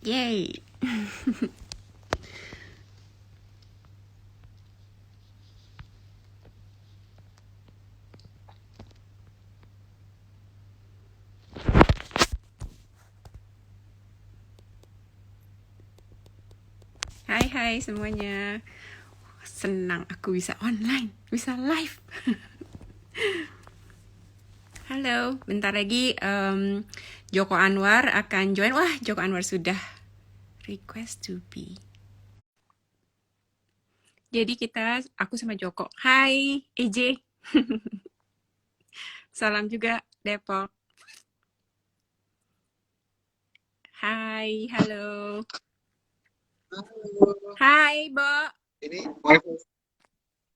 Yay. Hai semuanya. Senang aku bisa online, bisa live. Halo, bentar lagi Joko Anwar akan join. Wah, Joko Anwar sudah request to be. Jadi aku sama Joko. Hai, EJ. Salam juga Depok. Hai, halo. Hai, Bo. Ini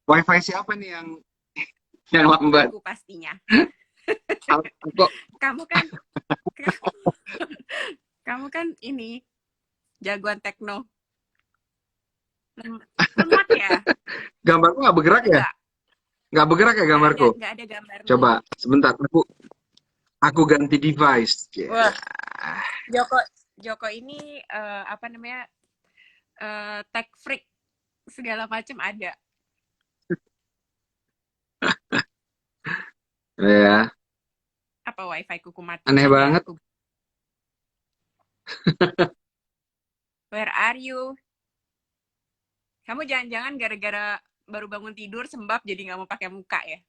wifi siapa nih yang lambat? Aku pastinya. Kok Kamu kan kamu kan ini jagoan tekno. Lemot ya? gambarku nggak bergerak ya? Enggak. Nggak bergerak ya gambarku? Nggak ada gambarmu. Coba sebentar, aku ganti device. Wah, Yeah. Joko Joko ini apa namanya? Tech freak segala macam ada. Ya, Apa wifi ku mati? aneh Ada banget. aku. Where are you? Kamu jangan-jangan gara-gara baru bangun tidur sembab jadi nggak mau pakai muka ya?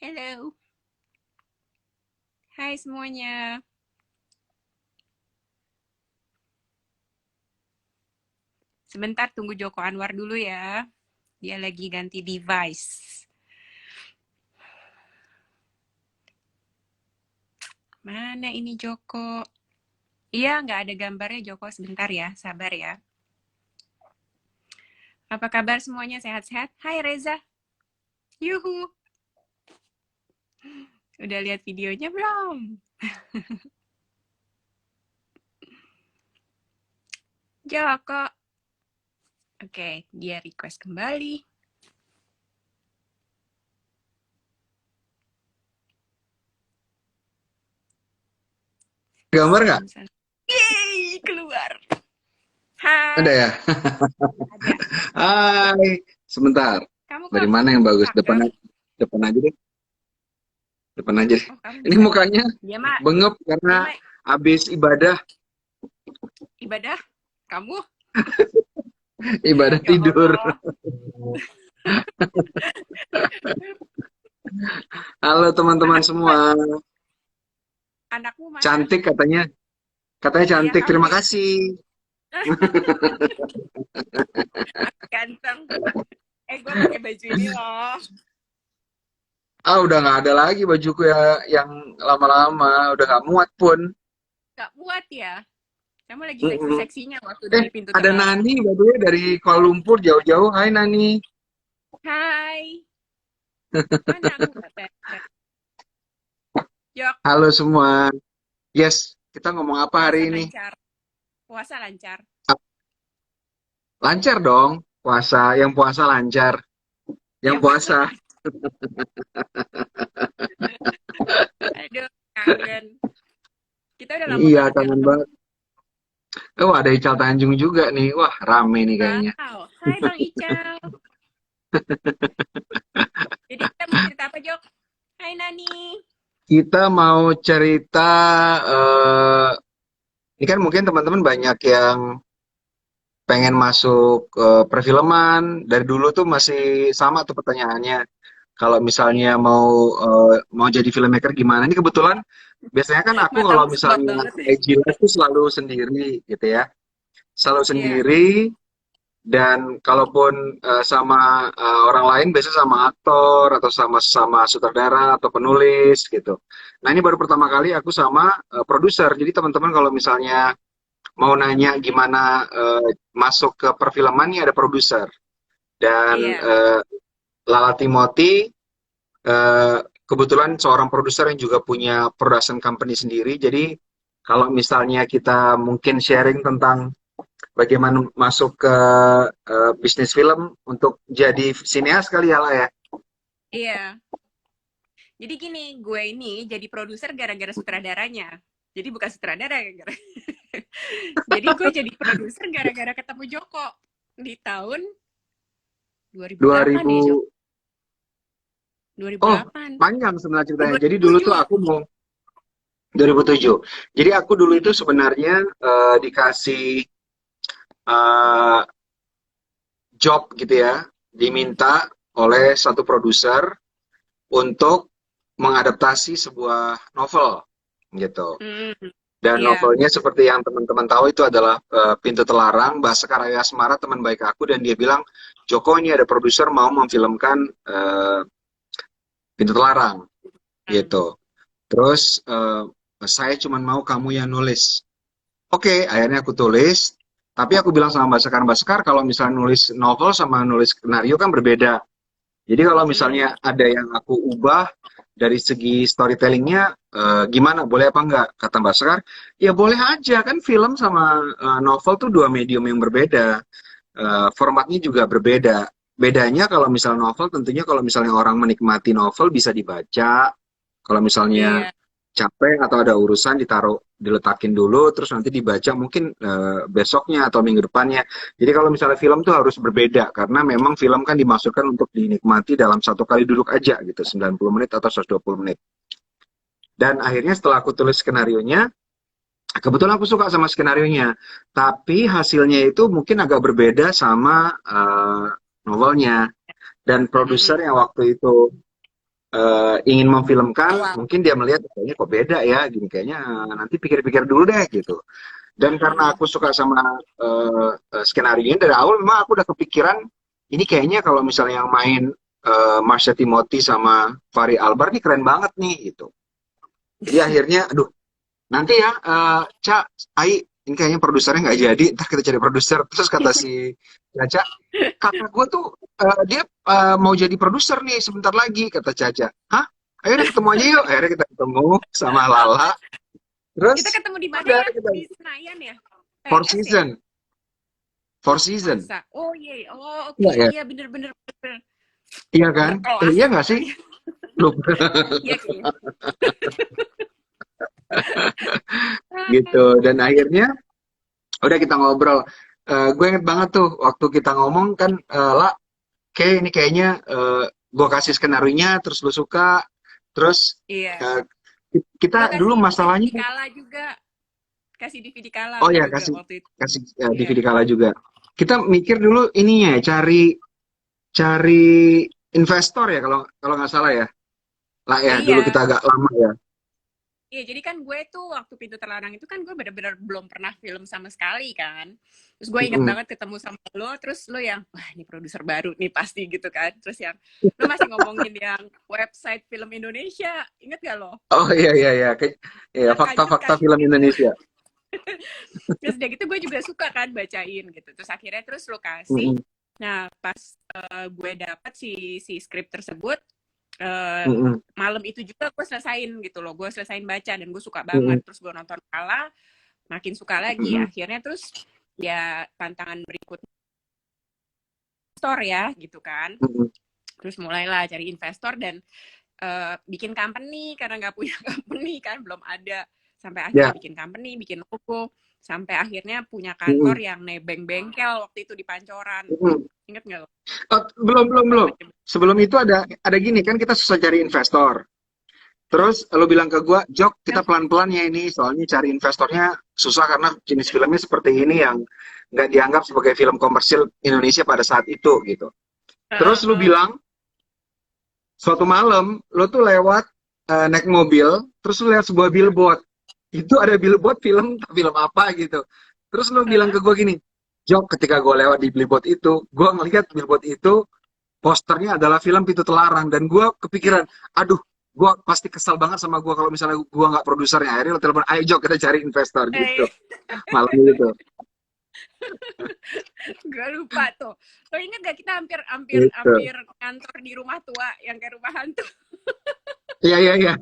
Hello. Hai semuanya. Sebentar tunggu Joko Anwar dulu ya. Dia lagi ganti device. Mana ini Joko? Iya, nggak ada gambarnya Joko. Sebentar ya, sabar ya. Apa kabar semuanya? Sehat-sehat? Hai Reza. Yuhu. Udah lihat videonya belum? Joko. Oke, dia request kembali. Gambar nggak? Yeay, keluar. Hai. Ada ya? Ada. Hai, sebentar. Kamu Dari kok mana yang bagus? cakep? Depan aja deh. Depan aja deh. Oh, kamu Ini bisa. mukanya Dia mah, bengep dia karena mah habis ibadah ibadah. Kamu? ibadah Ya tidur. Allah. Halo teman-teman Anakmu semua. anakmu mana? Cantik katanya. Katanya Iya, cantik. kamu Terima lihat. kasih. Ganteng. Gue pakai baju ini loh. Ah, udah nggak ada lagi bajuku ya yang lama-lama. Udah nggak muat pun. Gak muat ya? Kamu lagi Mm-mm. seksi-seksinya waktu dari pintu Ada terlarang. Nani, by the way, dari Kuala Lumpur jauh-jauh. Hai Nani. Hai. Mana aku nggak lihat. Jok, Halo semua. Yes, kita ngomong apa puasa hari ini? lancar. Puasa lancar. Ah, lancar dong. Puasa, yang puasa lancar. Yang Ya puasa puasa. lancar. Aduh, kangen. Kita udah lama Iya, banget gak kangen ketemu. banget. Oh, ada Ical Tanjung juga nih. Wah, rame nih kayaknya. Wow. Hai Bang Ical. Jadi kita mau cerita apa, Jok? Hai Nani. Kita mau cerita, eh ini kan mungkin teman-teman banyak yang pengen masuk perfilman. Dari dulu tuh masih sama tuh pertanyaannya. Kalau misalnya Iya. mau jadi filmmaker gimana? Ini kebetulan biasanya kan aku kalau Matamu sembab misalnya banget. IG live tuh selalu sendiri gitu ya. Selalu Iya. sendiri dan kalaupun sama orang lain biasanya sama aktor atau sama sutradara atau penulis gitu. Nah, ini baru pertama kali aku sama produser. Jadi teman-teman kalau misalnya mau nanya gimana masuk ke perfilman nih ada produser dan Iya. Lala Timothy kebetulan seorang produser yang juga punya production company sendiri. Jadi kalau misalnya kita mungkin sharing tentang bagaimana masuk ke bisnis film untuk jadi sineas kali ya lah ya. Iya. Jadi gini, gue ini jadi produser gara-gara sutradaranya. Jadi bukan sutradara gara-gara. Jadi gue jadi produser gara-gara ketemu Joko di tahun 2008 2000. ya, Joko. Oh, 2008. panjang sebenarnya Eh, ceritanya. Jadi dulu 2007. tuh aku mau 2007. Jadi aku dulu itu sebenarnya dikasih eh, job gitu ya, diminta oleh satu produser untuk mengadaptasi sebuah novel gitu. Hmm, Dan iya. novelnya seperti yang teman-teman tahu itu adalah Pintu Telarang, Baskara Asmara, teman baik aku, dan dia bilang, Joko ini ada produser mau memfilmkan Pintu Telarang Hmm. gitu. Terus saya cuma mau kamu yang nulis. Oke, akhirnya aku tulis. Tapi aku bilang sama Mbak Sekar kalau misalnya nulis novel sama nulis skenario kan berbeda. Jadi kalau Hmm. misalnya ada yang aku ubah dari segi storytellingnya, gimana? Boleh apa enggak? Kata Mbak Sekar, ya boleh aja kan film sama novel tuh dua medium yang berbeda. Formatnya juga berbeda. Bedanya kalau misalnya novel, tentunya kalau misalnya orang menikmati novel bisa dibaca. Kalau misalnya Iya. capek atau ada urusan ditaruh diletakin dulu terus nanti dibaca mungkin besoknya atau minggu depannya. Jadi kalau misalnya film tuh harus berbeda karena memang film kan dimaksudkan untuk dinikmati dalam satu kali duduk aja gitu 90 menit atau 120 menit. Dan akhirnya setelah aku tulis skenarionya, kebetulan aku suka sama skenarionya, tapi hasilnya itu mungkin agak berbeda sama novelnya. Dan Hmm. produser yang waktu itu ingin memfilmkan, Awal. mungkin dia melihat kayaknya kok beda ya, gini kayaknya nanti pikir-pikir dulu deh gitu. Dan karena Hmm. aku suka sama skenario ini dari awal, memang aku udah kepikiran ini kayaknya kalau misalnya yang main Marsha Timothy sama Fahri Albar nih keren banget nih gitu. Jadi akhirnya, aduh nanti ya Ca, Ai, ini kayaknya produsernya nggak jadi, ntar kita cari produser. Terus kata si Caca, kakak gue tuh dia mau jadi produser nih sebentar lagi, kata Caca. Hah? Ayo ketemu aja yuk. Akhirnya kita ketemu sama Lala. Kita Terus ketemu di mana udah ya? kita Di Senayan ya? four PNS ya? season, four season. Masa? Oh iya. Oh oke. Iya ya, Iya bener-bener. Bener. iya kan? Berkelas. Iya nggak sih? Kalian. Loh, Iya kayaknya. gitu. Dan akhirnya udah kita ngobrol. Gue inget banget tuh waktu kita ngomong kan, lah, kayak ini kayaknya gue kasih skenario terus lu suka, terus Iya. uh, Lo kita dulu kasih masalahnya, DVD Kala juga. Kasih DVD Kala oh lo ya juga kasih waktu itu. kasih Iya. DVD Kala juga. Kita mikir dulu ininya ya, cari cari investor ya kalau kalau nggak salah ya. Lah ya, dulu Iya. kita agak lama ya. Iya, jadi kan gue tuh waktu Pintu Terlarang itu kan gue bener-bener belum pernah film sama sekali kan. Terus gue inget Mm-mm. banget ketemu sama lo, terus lo yang, wah ini produser baru nih pasti gitu kan. Terus yang, lo masih ngomongin yang website film Indonesia, inget gak lo? Oh iya iya iya, iya fakta-fakta Kajuk-kajuk film gitu. Indonesia. Terus udah gitu gue juga suka kan bacain gitu. Terus akhirnya terus lo kasih. Mm-mm. Nah, pas gue dapet si skrip tersebut, eh, Mm-mm. malam itu juga gue selesain gitu loh. Gue selesain baca dan gue suka banget. Mm-mm. Terus gue nonton Kala, makin suka lagi. Mm-mm. Akhirnya terus ya tantangan berikut investor ya gitu kan. Mm-mm. Terus mulailah cari investor dan bikin company karena nggak punya company kan belum ada. Sampai akhirnya Ya. bikin company, bikin logo, sampai akhirnya punya kantor Mm-mm. yang nebeng bengkel waktu itu di Pancoran. Mm-mm. Ingat nggak lo? Oh, belum belum belum. Namanya. Sebelum itu ada gini kan kita susah cari investor. Terus lo bilang ke gua, Jok, kita pelan-pelan ya ini, soalnya cari investornya susah karena jenis filmnya seperti ini yang nggak dianggap sebagai film komersil Indonesia pada saat itu gitu. Terus lu Uh, bilang, suatu malam lo tuh lewat naik mobil, terus lu lihat sebuah billboard. Itu ada billboard film film apa gitu. Terus lu bilang uh, ke gua gini, Jok, ketika gua lewat di billboard itu, gua ngelihat billboard itu posternya adalah film Pintu Telarang dan gue kepikiran, aduh, gue pasti kesal banget sama gue kalau misalnya gue nggak produsernya. Akhirnya lo telepon, ayo Jok kita cari investor gitu. eh, Malam itu. gue lupa tuh. Lo inget gak kita hampir hampir Gitu. hampir kantor di rumah tua yang kayak rumah hantu Iya, iya, iya.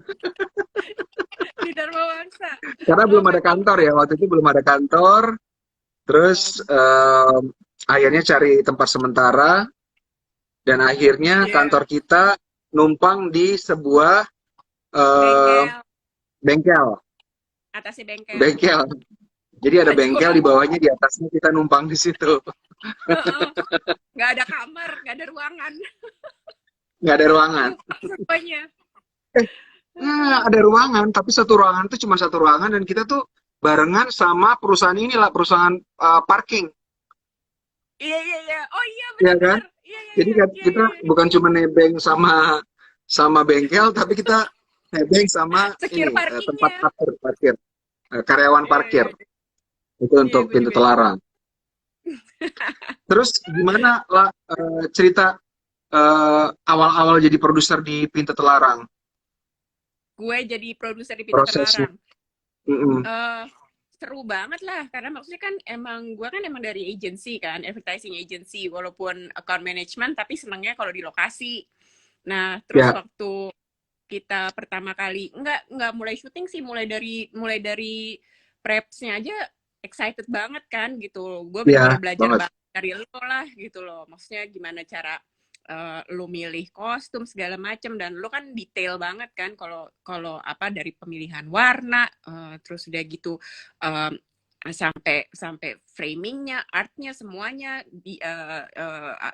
di Dharma Wangsa. Karena Lo belum sampai ada kantor ya. Waktu itu belum ada kantor. Terus akhirnya cari tempat sementara. Dan akhirnya Iya. kantor kita numpang di sebuah eh Bengkel, bengkel, atasnya bengkel. bengkel. Jadi ada bengkel di Waduh, bawahnya, di atasnya kita numpang di situ. heeh. Nggak ada kamar, nggak ada ruangan, Nggak ada ruangan. numpang semuanya. Eh, ada ruangan, tapi satu ruangan itu cuma satu ruangan dan kita tuh barengan sama perusahaan inilah, perusahaan parking, Iya iya iya. Oh iya ya kan? benar-benar. Iya iya Jadi iya kan iya kita iya. Iya. bukan cuma nebeng sama sama bengkel, tapi kita nebeng sama Secure ini tempat parkingnya. parkir, parkir. Karyawan Iya parkir. iya. Itu Iya untuk gue pintu juga ingat. telarang. Terus gimana lah cerita awal-awal jadi produser di pintu telarang? Gue jadi produser di Pintu Prosesnya. Terlarang. Mm-mm. eh Seru banget lah karena maksudnya kan emang gue kan emang dari agency kan, advertising agency, walaupun account management tapi senangnya kalau di lokasi. Nah terus Ya, waktu kita pertama kali nggak mulai syuting sih, mulai dari prepsnya aja excited banget kan gitu. Gue bener-bener ya, belajar banget. banget dari lo lah gitu loh, maksudnya gimana cara lo milih kostum segala macem, dan lo kan detail banget kan kalau kalau apa dari pemilihan warna, terus udah gitu eh, sampai sampai framingnya, artnya, semuanya di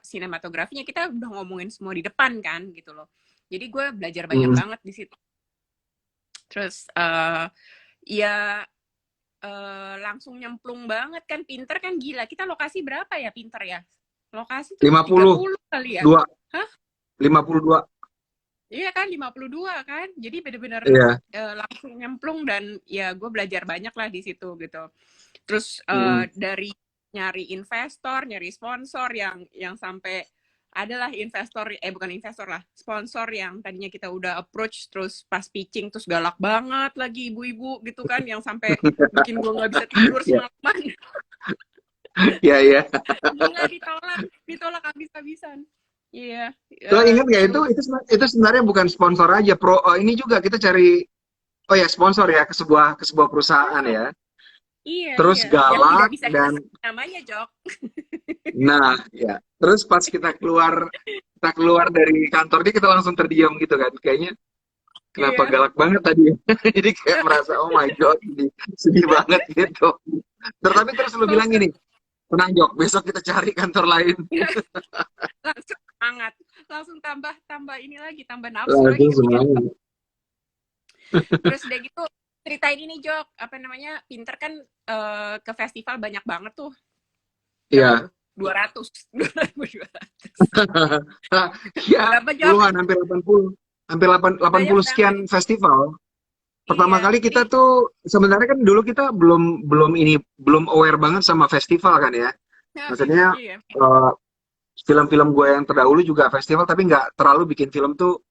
sinematografinya kita udah ngomongin semua di depan kan gitu loh. Jadi gue belajar banyak Mm. banget di situ. Terus ya langsung nyemplung banget kan, pinter kan, gila. Kita lokasi berapa ya pinter ya? Lokasi tuh 50, 30 kali ya? 2, Hah? 52. Iya kan, 52 kan. Jadi bener-bener Iya. langsung nyemplung, dan ya gue belajar banyak lah di situ gitu. Terus Mm. dari nyari investor, nyari sponsor yang sampai adalah investor, bukan investor lah, sponsor yang tadinya kita udah approach, terus pas pitching terus galak banget lagi ibu-ibu gitu kan, yang sampai bikin gue nggak bisa tidur Ya, semalaman. ya, ya. Gila, ditolak ditolak habis-habisan. Iya, Lo ingat nggak seru. itu sebenarnya bukan sponsor aja, ini juga kita cari, oh ya sponsor ya, ke sebuah perusahaan Sponsor. ya. Iya Terus iya, yang tidak galak bisa kita dan sebut namanya, Jok. nah ya. Terus pas kita keluar dari kantor dia, kita langsung terdiam gitu kan. Kayaknya kenapa Iya. galak banget tadi ya? Jadi kayak merasa oh my god, sedih banget gitu. Tetapi terus lu bilang Langsung gini, tenang Jok, besok kita cari kantor lain. langsung semangat, langsung tambah tambah ini lagi, tambah nafsu lagi Langsung bikin. semangat. Terus udah gitu ceritain ini, Jok, apa namanya, pinter kan, ke festival banyak banget tuh. Berapa Iya. tuh? 200. 200. Ya, Berapa, Jok? puluhan, hampir 80. Hampir Banyak 80 banget. sekian festival. Pertama Iya, kali kita tuh sebenarnya kan dulu kita belum aware banget sama festival kan ya. Maksudnya iya. eh, film-film gue yang terdahulu juga festival, tapi nggak terlalu bikin film tuh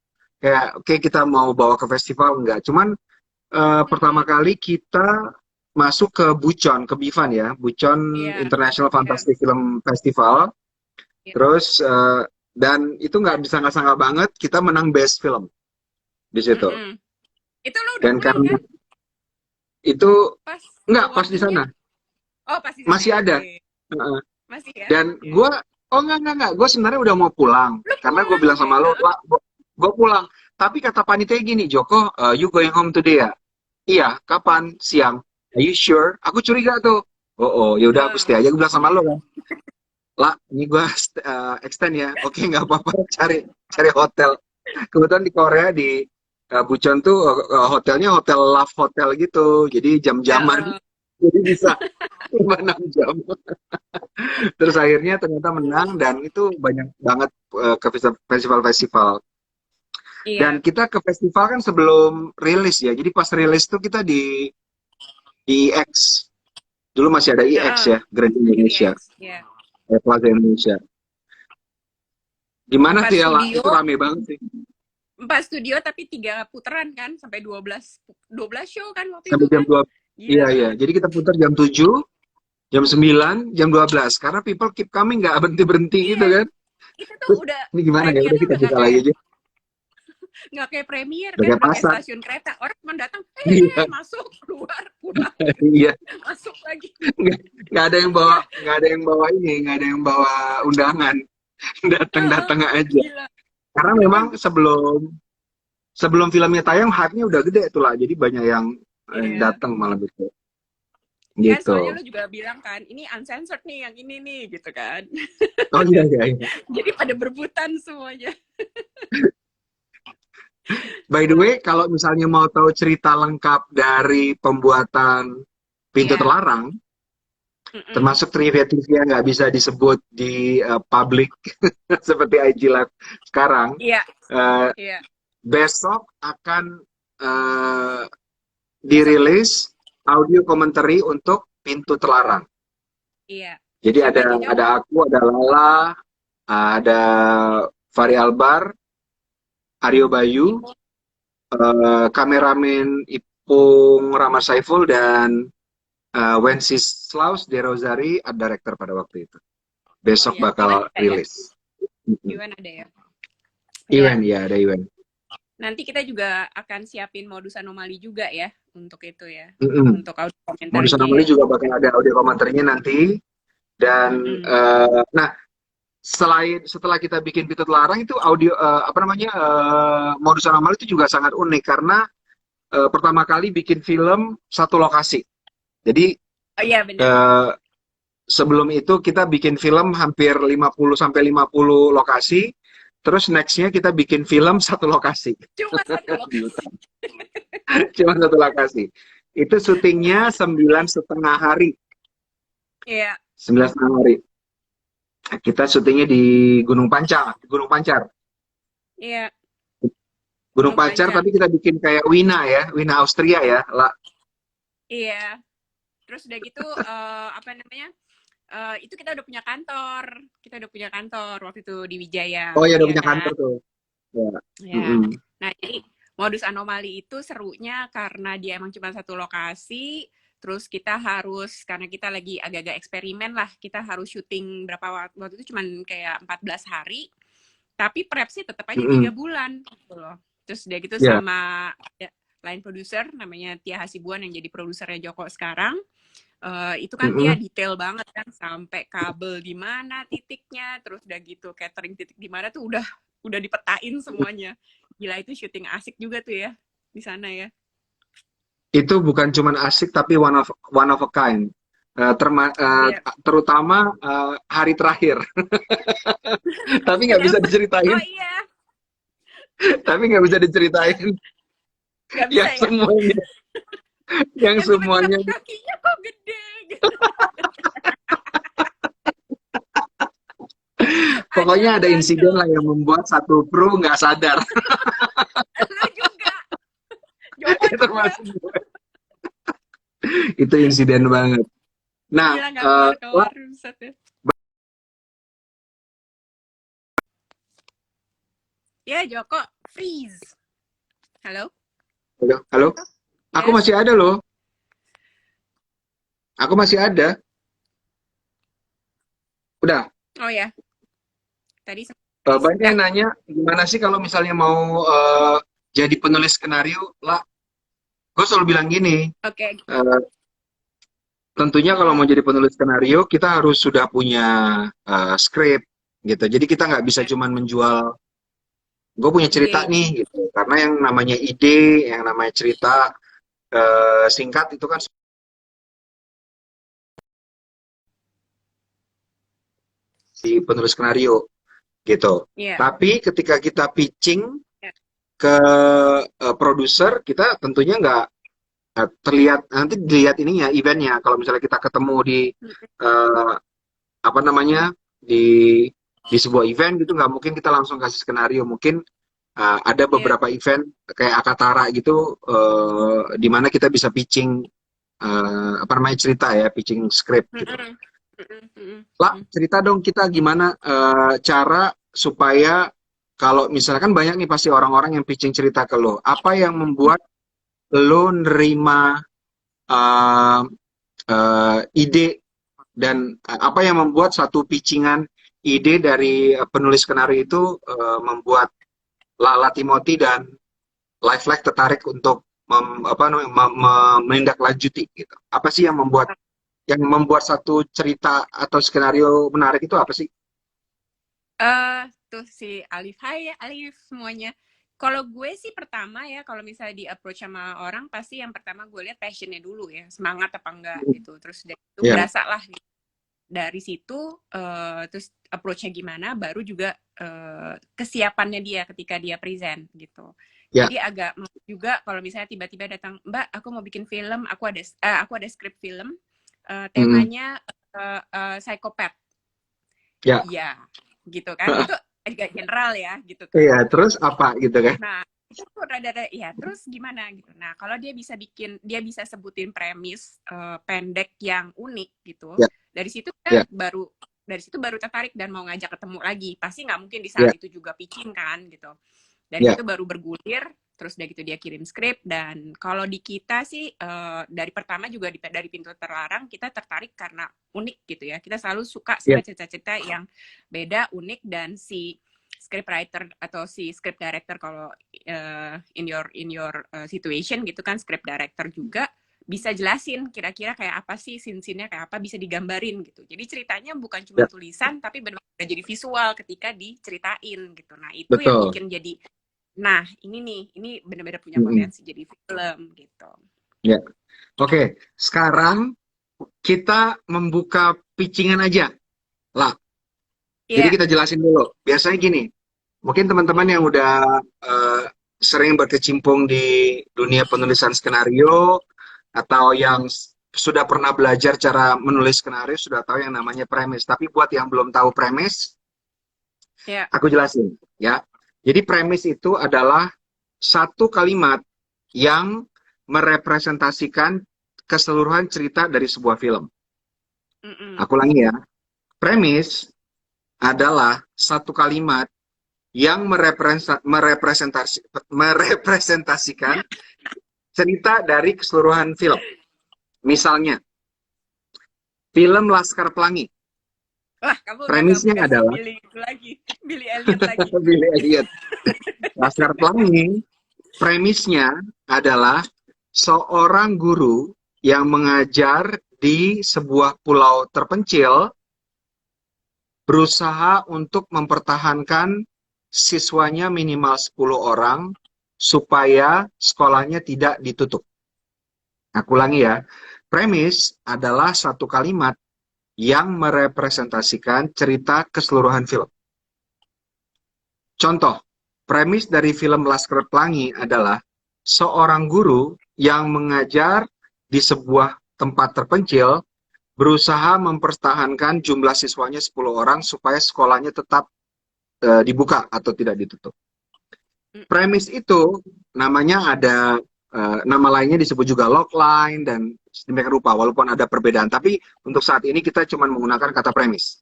kayak oke kita mau bawa ke festival, nggak. Cuman pertama Mm-mm. kali kita masuk ke Bucon, ke Bifan ya, Bucon Iya, International iya, Fantastic Film Festival. iya. Terus dan itu nggak sangka banget kita menang Best Film di situ. Mm-mm. Itu lo udah Dan pulang karena kan itu pas nggak pas di awardingnya? sana, Oh, pas di sana masih ya, ada. oke. Heeh. Masih ya, Dan oke. gue, oh nggak, gue sebenarnya udah mau pulang Lu karena gue pulang bilang ya? sama lo, lah, gue pulang. Tapi kata panitia gini, Joko, you going home today ya? Iya, kapan? Siang. Are you sure? Aku curiga tuh. Oh, oh, ya udah aku Heeh. stay aja. Gue bilang sama lo kan, lah, ini gue extend ya. Oke, nggak apa-apa. Cari cari hotel. Kebetulan di Korea di Bucheon tuh hotelnya hotel love hotel gitu. Jadi jam-jaman. Heeh. Jadi bisa 5-6 jam. Terus akhirnya ternyata menang dan itu banyak banget ke festival-festival. Dan Iya. kita ke festival kan sebelum rilis ya. Jadi pas rilis tuh kita di IX. Dulu masih ada IX Heeh. ya, Grand Jadi Indonesia, X, ya. Plaza Indonesia. Gimana Empat tuh ya lah? studio, Itu rame banget sih. empat studio tapi 3 putaran kan, sampai 12 show kan waktu itu Sampai jam kan. 2. Gila Iya, kan? iya. Jadi kita putar jam 7, jam 9, jam 12. Karena people keep coming, nggak berhenti-berhenti gitu Iya, kan. itu tuh Terus udah ini gimana ya? Udah premiernya kita udah buka lagi aja. nggak kayak premier Udah kan, kayak udah kayak pasar. stasiun kereta, orang cuma datang, Iya, masuk, keluar, pulang, iya. masuk lagi. Nggak, nggak ada yang bawa, Iya. nggak ada yang bawa ini, nggak ada yang bawa undangan. Heeh. Datang-datang aja. Gila, Karena memang bener-bener. sebelum filmnya tayang hype-nya udah gede tuh lah. Jadi banyak yang Iya. datang malah gitu. Kan soalnya Gitu. lu juga bilang kan, ini uncensored nih yang ini nih gitu kan. Oh iya iya iya. Jadi pada berebutan semuanya. By the way, kalau misalnya mau tahu cerita lengkap dari pembuatan Pintu Iya. Terlarang, Mm-mm. termasuk trivia-trivia nggak bisa disebut di publik seperti IG Live sekarang, Iya. eh, Iya. besok akan eh, Besok ya. dirilis audio commentary untuk Pintu Terlarang. Iya. Jadi Siapa ada aja, Jok? aku, ada Lala, ada Fahri Albar, Aryo Bayu, Ipung. kameramen Ipung Rama Saiful, dan Wenceslaus De Rosari, art director pada waktu itu. Oh Besok ya. Iwan bakal ada ya? rilis. Iwan ada ya? Iya. Event ya, ada event. Nanti kita juga akan siapin modus anomali juga ya untuk itu ya. Mm-mm. Untuk audio Modus komentarnya Anomali ya. juga bakal ada audio komentarnya nanti. Dan Mm-mm. nah, setelah kita bikin Pintu Terlarang itu audio apa namanya, Modus Anomali itu juga sangat unik karena pertama kali bikin film satu lokasi. Jadi Oh iya benar. eh, sebelum itu kita bikin film hampir 50 sampai 50 lokasi, terus nextnya kita bikin film satu lokasi Cuma satu di lokasi. hutan. Cuma satu lokasi. Itu syutingnya 9,5 hari. Iya. 9,5 hari. Kita syutingnya di Gunung Pancar, Gunung Pancar. Iya. Gunung Gunung Pancar, Pancar. tapi kita bikin kayak Wina ya, Wina Austria ya. Lah. Iya. Terus udah gitu apa namanya? Itu kita udah punya kantor. Kita udah punya kantor waktu itu di Wijaya, Oh ya, udah ya punya kan? kantor tuh. Ya. Ya. Mm-mm. Nah, jadi modus anomali itu serunya karena dia emang cuma satu lokasi, terus kita harus karena kita lagi agak-agak eksperimen lah, kita harus syuting berapa waktu itu cuman kayak 14 hari, tapi prep sih tetap aja 3 Mm-mm. bulan gitu loh. Terus udah gitu Ya. sama ya, lain produser namanya Tia Hasibuan yang jadi produsernya Joko sekarang. Itu kan dia Mm-mm. detail banget kan sampai kabel di mana titiknya, terus udah gitu catering titik di mana tuh udah dipetain semuanya. Gila itu syuting asik juga tuh ya di sana ya. Itu bukan cuman asik tapi one of a kind. Iya. Terutama hari terakhir. Tapi nggak bisa Kenapa? diceritain. Oh iya, Tapi nggak bisa diceritain. nggak bisa Yang ya. semuanya, yang Yang gue bilang semuanya. kakinya kok gede gitu. Pokoknya Aduh ada insiden kacau. lah yang membuat satu kru nggak sadar. Lu juga, Joko Itu juga. masih, itu insiden banget. Nah, Gila nggak kelar-kelar Lah, buset ya. Ya Joko, freeze. Halo? halo, halo, aku Yes? masih ada loh. Aku masih ada. Udah. Oh ya, tadi Banyak udah. yang nanya gimana sih kalau misalnya mau jadi penulis skenario lah. Gue selalu bilang gini, Oke. eh, tentunya kalau mau jadi penulis skenario kita harus sudah punya script gitu. Jadi kita nggak bisa cuman menjual, gue punya cerita Ide. nih gitu. Karena yang namanya ide, yang namanya cerita singkat itu kan si penulis skenario gitu. Iya. Tapi ketika kita pitching Yeah. ke produser, kita tentunya nggak terlihat, nanti dilihat ininya eventnya. Kalau misalnya kita ketemu di eh, apa namanya, di sebuah event gitu, nggak mungkin kita langsung kasih skenario. Mungkin ada Iya. beberapa event kayak Akatara gitu, di mana kita bisa pitching apa namanya, cerita ya, pitching script gitu. Mm-mm. Mm-mm. Mm-mm. Lah, Mm. cerita dong kita gimana cara supaya, kalau misalkan banyak nih pasti orang-orang yang pitching cerita ke lo, apa yang membuat lo nerima eh, ide, dan apa yang membuat satu pitchingan ide dari penulis skenario itu membuat Lala Timothy dan Life Like tertarik untuk apa namanya, menindaklanjuti gitu. Apa sih yang membuat satu cerita atau skenario menarik itu apa sih? Tuh si Alif, hai Alif semuanya. Kalau gue sih pertama ya, kalau misalnya di approach sama orang, pasti yang pertama gue lihat passionnya dulu ya, semangat apa enggak gitu. Terus dari itu Ya, berasa lah gitu. Dari situ terus approach-nya gimana, baru juga kesiapannya dia ketika dia present gitu. ya, Jadi agak juga kalau misalnya tiba-tiba datang, Mbak, aku mau bikin film, aku ada skrip film, mm, temanya psikopat. ya, Iya, gitu kan. Itu agak general ya, gitu iya. kan. Terus apa gitu kan? Nah, itu tuh rada-rada, ya terus gimana gitu. Nah, kalau dia bisa sebutin premis pendek yang unik gitu, Ya, dari situ ya, baru tertarik dan mau ngajak ketemu lagi. Pasti nggak mungkin di saat ya, itu juga pitching kan gitu. Dari ya, situ baru bergulir, terus dari gitu dia kirim skrip. Dan kalau di kita sih dari pertama juga dari Pintu Terlarang kita tertarik karena unik gitu ya. Kita selalu suka ya, sama cerita-cerita yang beda, unik, dan si script writer atau si script director kalau in your situation gitu kan, script director juga bisa jelasin kira-kira kayak apa sih scene-nya, kayak apa, bisa digambarin gitu. Jadi ceritanya bukan cuma ya, tulisan tapi benar-benar jadi visual ketika diceritain gitu. Nah, itu yang betul. bikin jadi, nah ini nih, ini benar-benar punya Mm-mm. potensi jadi film gitu. Ya, oke. Sekarang kita membuka pitchingan aja lah. Jadi Iya, kita jelasin dulu. Biasanya gini, mungkin teman-teman yang udah sering berkecimpung di dunia penulisan skenario atau yang sudah pernah belajar cara menulis skenario sudah tahu yang namanya premis. Tapi buat yang belum tahu premis, iya. aku jelasin ya. Jadi premis itu adalah satu kalimat yang merepresentasikan keseluruhan cerita dari sebuah film. Mm-mm. Aku ulangi ya. Premis adalah satu kalimat yang merepresentasikan cerita dari keseluruhan film. Misalnya, film Laskar Pelangi. Wah, kamu udah gak mau Premisnya kasih adalah Billy itu lagi, Billy Elliot lagi. Billy Elliot. Laskar Pelangi, premisnya adalah seorang guru yang mengajar di sebuah pulau terpencil berusaha untuk mempertahankan siswanya minimal 10 orang supaya sekolahnya tidak ditutup. Aku ulangi ya, premis adalah satu kalimat yang merepresentasikan cerita keseluruhan film. Contoh, premis dari film Laskar Pelangi adalah seorang guru yang mengajar di sebuah tempat terpencil berusaha mempertahankan jumlah siswanya 10 orang supaya sekolahnya tetap dibuka atau tidak ditutup. Premis itu namanya ada nama lainnya disebut juga logline dan sedemikian rupa walaupun ada perbedaan. Tapi untuk saat ini kita cuma menggunakan kata premis.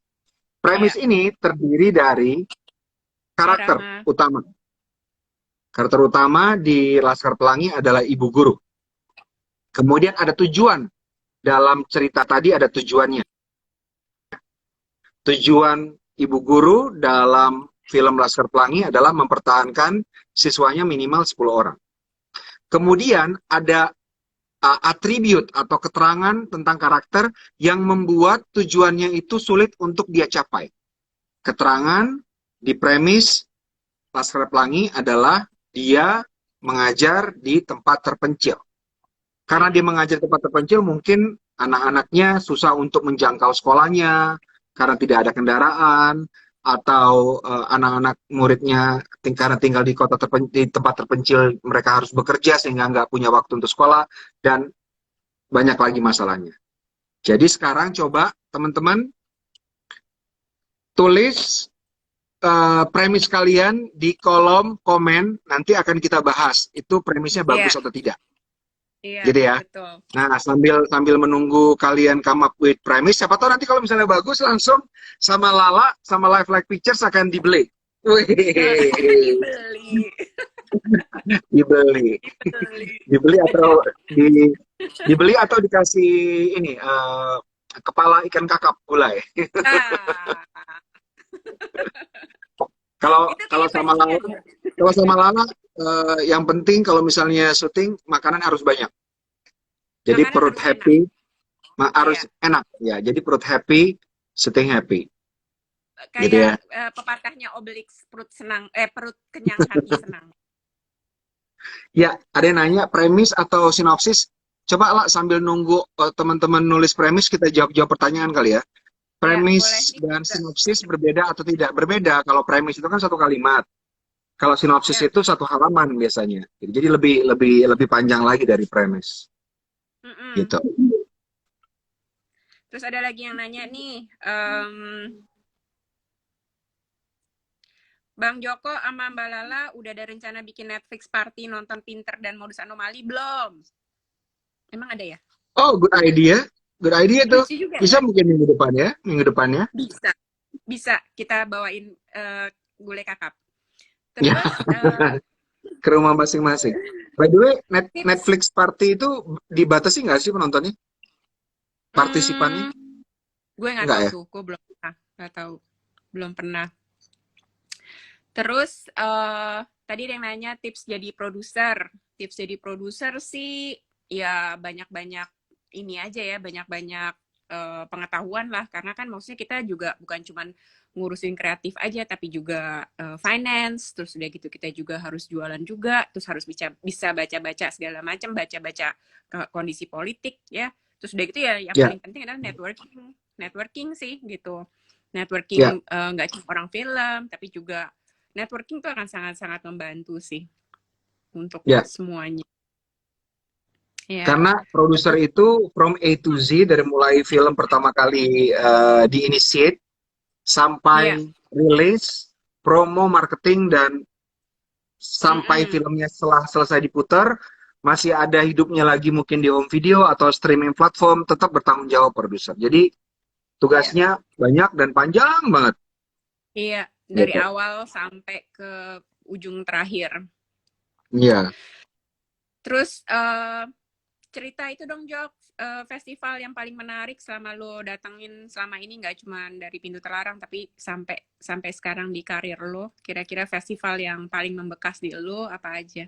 Premis Iya, ini terdiri dari karakter irama. utama. Karakter utama di Laskar Pelangi adalah ibu guru. Kemudian ada tujuan. Dalam cerita tadi ada tujuannya. Tujuan ibu guru dalam film Laskar Pelangi adalah mempertahankan siswanya minimal 10 orang. Kemudian ada atribut atau keterangan tentang karakter yang membuat tujuannya itu sulit untuk dia capai. Keterangan di premis Laskar Pelangi adalah dia mengajar di tempat terpencil. Karena dia mengajar di tempat terpencil, mungkin anak-anaknya susah untuk menjangkau sekolahnya, karena tidak ada kendaraan, atau anak-anak muridnya karena tinggal di di tempat terpencil, mereka harus bekerja sehingga nggak punya waktu untuk sekolah, dan banyak lagi masalahnya. Jadi sekarang coba teman-teman tulis premis kalian di kolom komen, nanti akan kita bahas itu premisnya Iya, bagus atau tidak. iya, Gitu ya. betul. Nah, sambil menunggu kalian come up with premise, siapa tahu nanti kalau misalnya bagus langsung sama Lala sama Live Like Pictures akan dibeli. Wih, Dibeli. dibeli. Dibeli. Dibeli atau dibeli atau dikasih ini kepala ikan kakap gulai. Ah, Kalau itu kalau kayaknya sama Lala, passion. kalau sama Lala yang penting kalau misalnya syuting makanan harus banyak. Jadi Makanan perut harus enak. happy, harus Iya. enak ya. Jadi perut happy, syuting happy. Gitu Kayak ya. pepatahnya Obelix, perut senang, perut kenyang hati senang. Ya, ada yang nanya premis atau sinopsis. Coba lah sambil nunggu teman-teman nulis premis, kita jawab-jawab pertanyaan kali ya. Ya, boleh Premis nih dan juga. sinopsis berbeda atau tidak? Berbeda. Kalau premis itu kan satu kalimat. Kalau sinopsis Ya. itu satu halaman biasanya. Jadi lebih lebih lebih panjang lagi dari premis. Mm-mm. Gitu. Terus ada lagi yang nanya nih, Bang Joko sama Mbak Lala udah ada rencana bikin Netflix party nonton Pinter dan Modus Anomali belum? Emang ada ya? Oh, good idea. Good idea tuh. Lucu juga Bisa ya? mungkin minggu depan ya. Minggu depannya. Bisa. Bisa kita bawain gulai kakap. Ya, Terus ke rumah masing-masing. By the way, tips, Netflix party itu dibatasi nggak sih penontonnya? Partisipannya? hmm, gue nggak Nggak tahu ya? tuh, gue belum pernah, nggak tahu, belum pernah. Terus tadi ada yang nanya tips jadi produser. Tips jadi produser sih ya banyak-banyak ini aja ya, banyak-banyak pengetahuan lah. Karena kan maksudnya kita juga bukan cuman ngurusin kreatif aja, tapi juga finance. Terus udah gitu kita juga harus jualan juga. Terus harus bisa baca-baca segala macam, baca-baca kondisi politik ya. Terus udah gitu ya yang Ya, paling penting adalah networking. Networking sih gitu. ya, Networking nggak cuma orang film, tapi juga networking tuh akan sangat-sangat membantu sih untuk ya. semuanya. Ya, Karena produser itu from A to Z dari mulai film pertama kali di-initiate ya, sampai rilis, promo, marketing dan sampai mm-mm. filmnya setelah selesai diputar masih ada hidupnya lagi mungkin di home video atau streaming platform tetap bertanggung jawab produser. Jadi Iya, tugasnya banyak dan panjang banget iya dari gitu. awal sampai ke ujung terakhir. Iya. Terus cerita itu dong Jok, festival yang paling menarik selama lo datengin selama ini nggak cuma dari Pintu Terlarang tapi sampai sampai sekarang di karir lo, kira-kira festival yang paling membekas di lo apa aja?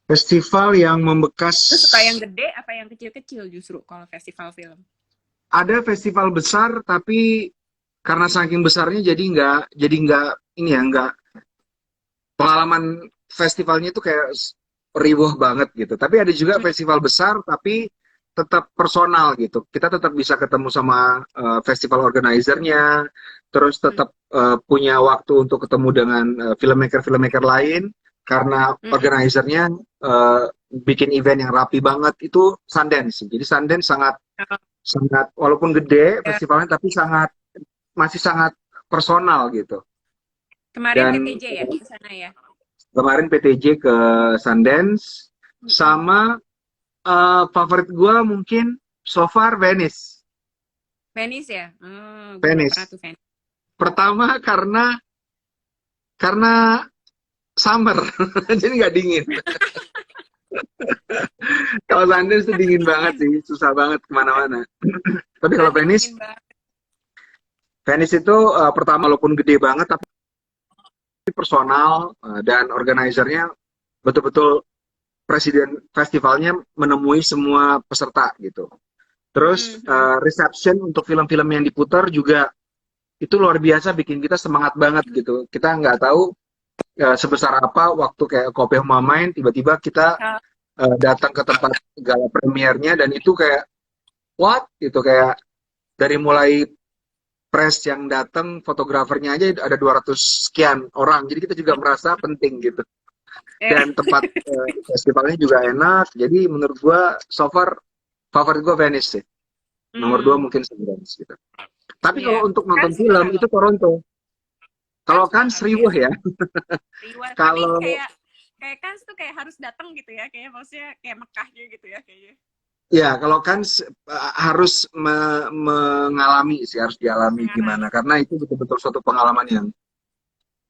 Festival yang membekas, Lo suka yang gede apa yang kecil-kecil justru kalau festival film? ada festival besar tapi karena saking besarnya jadi nggak ini ya nggak pengalaman festivalnya itu kayak riuh banget gitu. Tapi ada juga Hmm, festival besar tapi tetap personal gitu. Kita tetap bisa ketemu sama festival organizernya, terus hmm, tetap punya waktu untuk ketemu dengan filmmaker-filmmaker lain karena hmm, organizernya bikin event yang rapi banget itu Sundance. Jadi Sundance sangat hmm. sangat walaupun gede Ya, festivalnya tapi masih sangat personal gitu. kemarin Dan PTJ ya ke sana ya. kemarin PTJ ke Sundance Mm-mm. sama favorit gue mungkin so far Venice. Venice ya? Oh, gue belum pernah Venice. tuh Venice. Pertama karena summer, jadi nggak dingin. Kalau Sundance tuh dingin banget Dingin. sih, susah banget kemana-mana. Tapi kalau Sana dingin banget. Venice itu pertama walaupun gede banget tapi personal dan organizernya betul-betul presiden festivalnya menemui semua peserta gitu. Terus Mm-mm. reception untuk film-film yang diputar juga itu luar biasa bikin kita semangat banget gitu. Kita nggak tahu sebesar apa waktu kayak Kopehuma main tiba-tiba kita Oh, datang ke tempat gala premiernya dan itu kayak what gitu kayak dari mulai press yang datang fotografernya aja ada 200 sekian orang. Jadi kita juga merasa penting gitu. eh. Dan tempat festivalnya juga enak. Jadi menurut gua so far favorit gua Venice sih. Nomor dua Hmm, mungkin Sundance gitu. Tapi iya. kalau untuk nonton Kans gimana film lo? itu Toronto. Kalau Kans kan juga kali ya? seriuh ya. Riwah. Tapi Kalau kayak kayak Kans tuh kayak harus datang gitu ya. Kayak maksudnya kayak Mekahnya gitu ya kayaknya. ya kalau kan harus mengalami sih harus dialami Mengalami. gimana karena itu betul-betul suatu pengalaman yang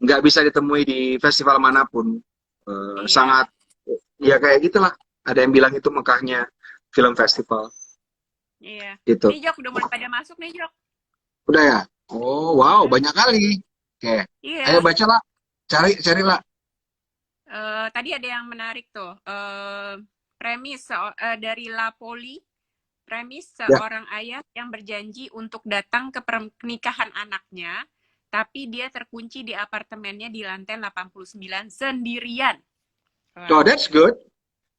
nggak bisa ditemui di festival manapun. Iya. Sangat ya kayak gitulah. Ada yang bilang itu Mekahnya film festival Iya. gitu. Nih Jok, udah mulai pada masuk nih Jok. Udah ya? Oh, wow, Mm-mm. banyak kali. Oke. Ayo Iya. baca lah. Carilah. Tadi ada yang menarik tuh. Premis dari Lapoli. Premis Ya. seorang ayah yang berjanji untuk datang ke pernikahan anaknya, tapi dia terkunci di apartemennya di lantai 89 sendirian. Oh, Wow. that's good.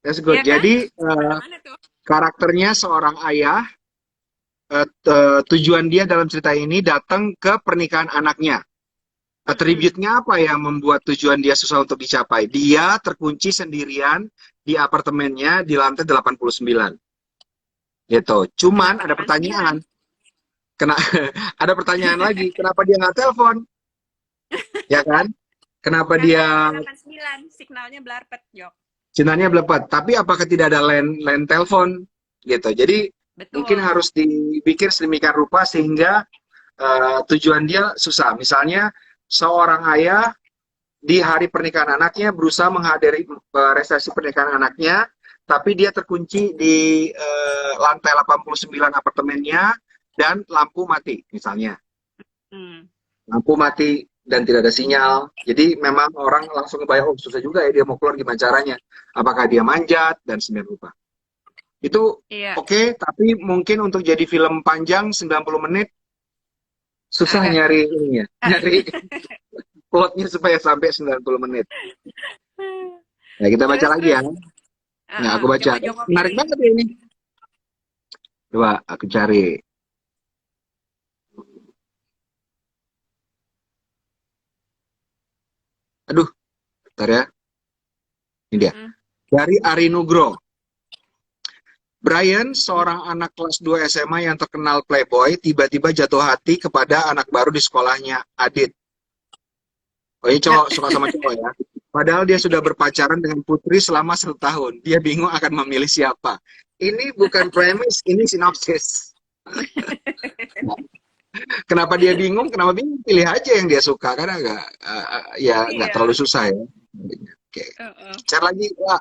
That's good. Ya kan? Jadi Kemana-mana tuh. karakternya seorang ayah, tujuan dia dalam cerita ini datang ke pernikahan anaknya. Mm-mm. Atributnya apa yang membuat tujuan dia susah untuk dicapai? Dia terkunci sendirian di apartemennya di lantai 89. Gitu. Cuman Kenapa ada 89? pertanyaan. Kena, ada pertanyaan lagi. Kenapa dia nggak telepon? Ya kan? Kenapa Nggak dia tahu dia 89, signalnya blarpet, Jok. Cintanya belepat? Tapi apakah tidak ada line telepon? Gitu. Jadi mungkin Betul. harus dipikir sedemikian rupa sehingga tujuan dia susah. Misalnya seorang ayah di hari pernikahan anaknya berusaha menghadiri resepsi pernikahan anaknya, tapi dia terkunci di lantai 89 apartemennya dan lampu mati misalnya. Hmm. Lampu mati dan tidak ada sinyal. Jadi memang orang langsung kebayang, oh susah juga ya dia mau keluar gimana caranya. Apakah dia manjat dan sembilan rupa. Itu Iya, oke, tapi mungkin untuk jadi film panjang 90 menit susah agak. nyari ininya, nyari plotnya supaya sampai 90 menit. Nah, kita baca Terus, lagi ya. terus. Nah, aku baca. Coba Joko Menarik pilih. banget ya ini. Coba aku cari. Aduh, bentar ya. Ini dia. Mm-mm. Dari Ari Nugro. Brian, seorang anak kelas 2 SMA yang terkenal playboy, tiba-tiba jatuh hati kepada anak baru di sekolahnya, Adit. Oh, ini cowok, suka sama cowok ya. Padahal dia sudah berpacaran dengan putri selama 1 tahun. Dia bingung akan memilih siapa. Ini bukan premis, ini sinopsis. Kenapa dia bingung? Kenapa bingung? Pilih aja yang dia suka. Karena ya nggak terlalu Iya. susah ya. Oke. Heeh. Cari lagi. Wah,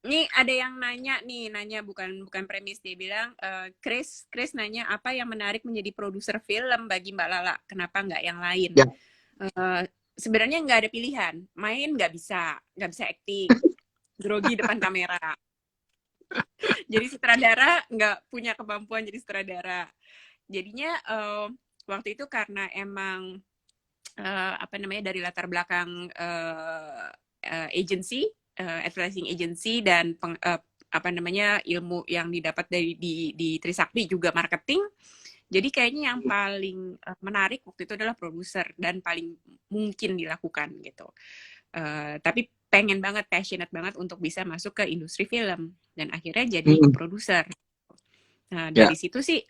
Nih ada yang nanya bukan bukan premis, dia bilang, Chris nanya apa yang menarik menjadi produser film bagi Mbak Lala, kenapa nggak yang lain? ya. Eh, Sebenarnya nggak ada pilihan, main nggak bisa acting, grogi depan kamera. Jadi sutradara nggak punya kemampuan jadi sutradara. Jadinya waktu itu karena emang apa namanya dari latar belakang agency, advertising agency dan apa namanya ilmu yang didapat dari di Trisakti juga marketing. Jadi kayaknya yang paling menarik waktu itu adalah produser dan paling mungkin dilakukan gitu. Tapi pengen banget, passionate banget untuk bisa masuk ke industri film dan akhirnya jadi Mm-mm. produser. Nah, Ya. dari situ sih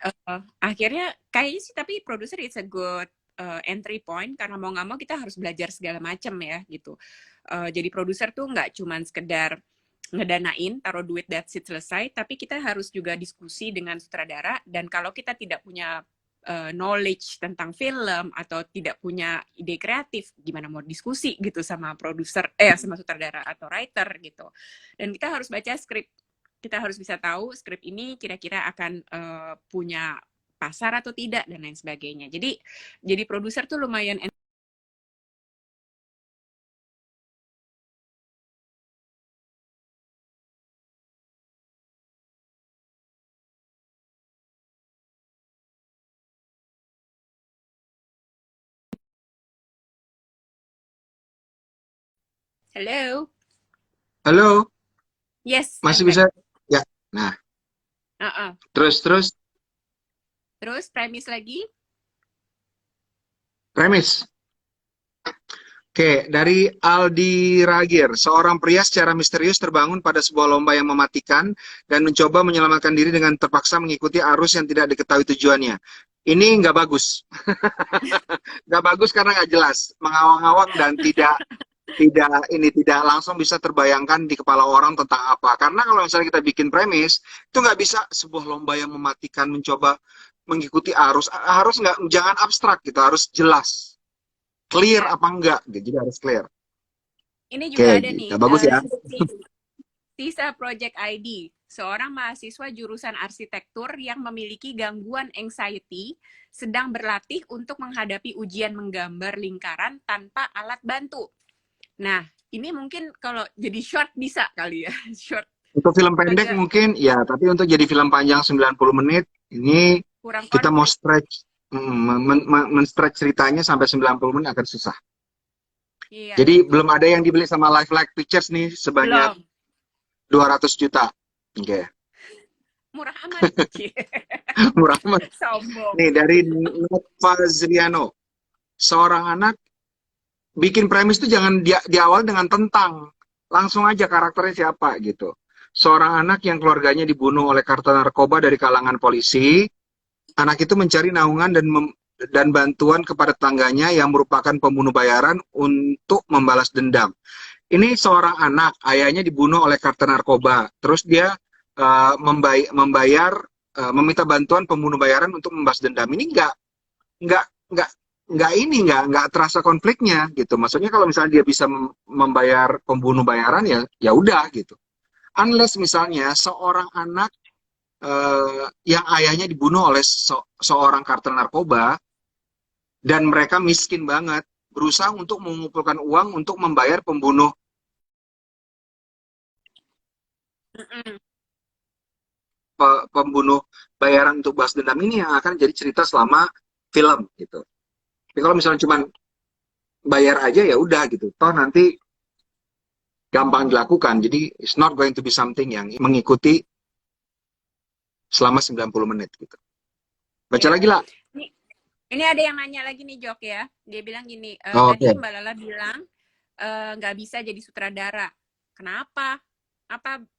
akhirnya kayaknya sih, tapi produser it's a good entry point karena mau nggak mau kita harus belajar segala macam ya gitu. Jadi produser tuh nggak cuman sekedar ngedanain, taruh duit, that's it, selesai, tapi kita harus juga diskusi dengan sutradara, dan kalau kita tidak punya knowledge tentang film atau tidak punya ide kreatif, gimana mau diskusi gitu sama produser, sama sutradara atau writer gitu. Dan kita harus baca skrip, kita harus bisa tahu skrip ini kira-kira akan punya pasar atau tidak dan lain sebagainya. Jadi produser tuh lumayan. Hello. Halo, Yes, masih I'm bisa? back. Ya. Nah, Uh-uh. terus Terus premis lagi. premis. Oke, dari Aldi Ragir, seorang pria secara misterius terbangun pada sebuah lomba yang mematikan dan mencoba menyelamatkan diri dengan terpaksa mengikuti arus yang tidak diketahui tujuannya. Ini nggak bagus. Nggak bagus karena nggak jelas, mengawang-awang dan tidak langsung bisa terbayangkan di kepala orang tentang apa. Karena kalau misalnya kita bikin premis, itu nggak bisa sebuah lomba yang mematikan mencoba mengikuti arus. Harus nggak, jangan abstrak gitu, harus jelas. Clear Ya, apa enggak, gitu. Jadi harus clear. ini Oke, juga ada gitu. nih, Bagus ya. Tisa Project ID, seorang mahasiswa jurusan arsitektur yang memiliki gangguan anxiety sedang berlatih untuk menghadapi ujian menggambar lingkaran tanpa alat bantu. Nah, ini mungkin kalau jadi short bisa kali ya, short Untuk film pendek agak mungkin, ya. Tapi untuk jadi film panjang 90 menit, ini kurang kita mau konflik. stretch, men-stretch ceritanya sampai 90 menit akan susah. Iya, Jadi belum ada yang dibeli sama Life Like Pictures nih sebanyak belum. 200 juta. Oke, Murah amat. Cie. murah amat. Sombong. Nih dari Nova Ziliano, seorang anak bikin premis tuh jangan di awal dengan tentang, langsung aja karakternya siapa gitu. Seorang anak yang keluarganya dibunuh oleh kartel narkoba dari kalangan polisi, anak itu mencari naungan dan bantuan kepada tetangganya yang merupakan pembunuh bayaran untuk membalas dendam. Ini seorang anak, ayahnya dibunuh oleh kartel narkoba, terus dia membayar, meminta bantuan pembunuh bayaran untuk membalas dendam. Ini nggak nggak nggak terasa konfliknya gitu. Maksudnya kalau misalnya dia bisa membayar pembunuh bayaran ya ya udah gitu. Unless misalnya seorang anak yang ayahnya dibunuh oleh seorang kartel narkoba dan mereka miskin banget, berusaha untuk mengumpulkan uang untuk membayar Mm-mm. pembunuh bayaran untuk balas dendam, ini yang akan jadi cerita selama film gitu. Tapi kalau misalnya cuma bayar aja ya udah gitu. Toh nanti gampang dilakukan. Jadi it's not going to be something yang mengikuti selama 90 menit gitu. Baca Iya. lagi lah. Ini, ini ada yang nanya lagi nih Jok ya. Dia bilang gini, Oh, oke. tadi Mbak Lala bilang nggak bisa jadi sutradara. Kenapa?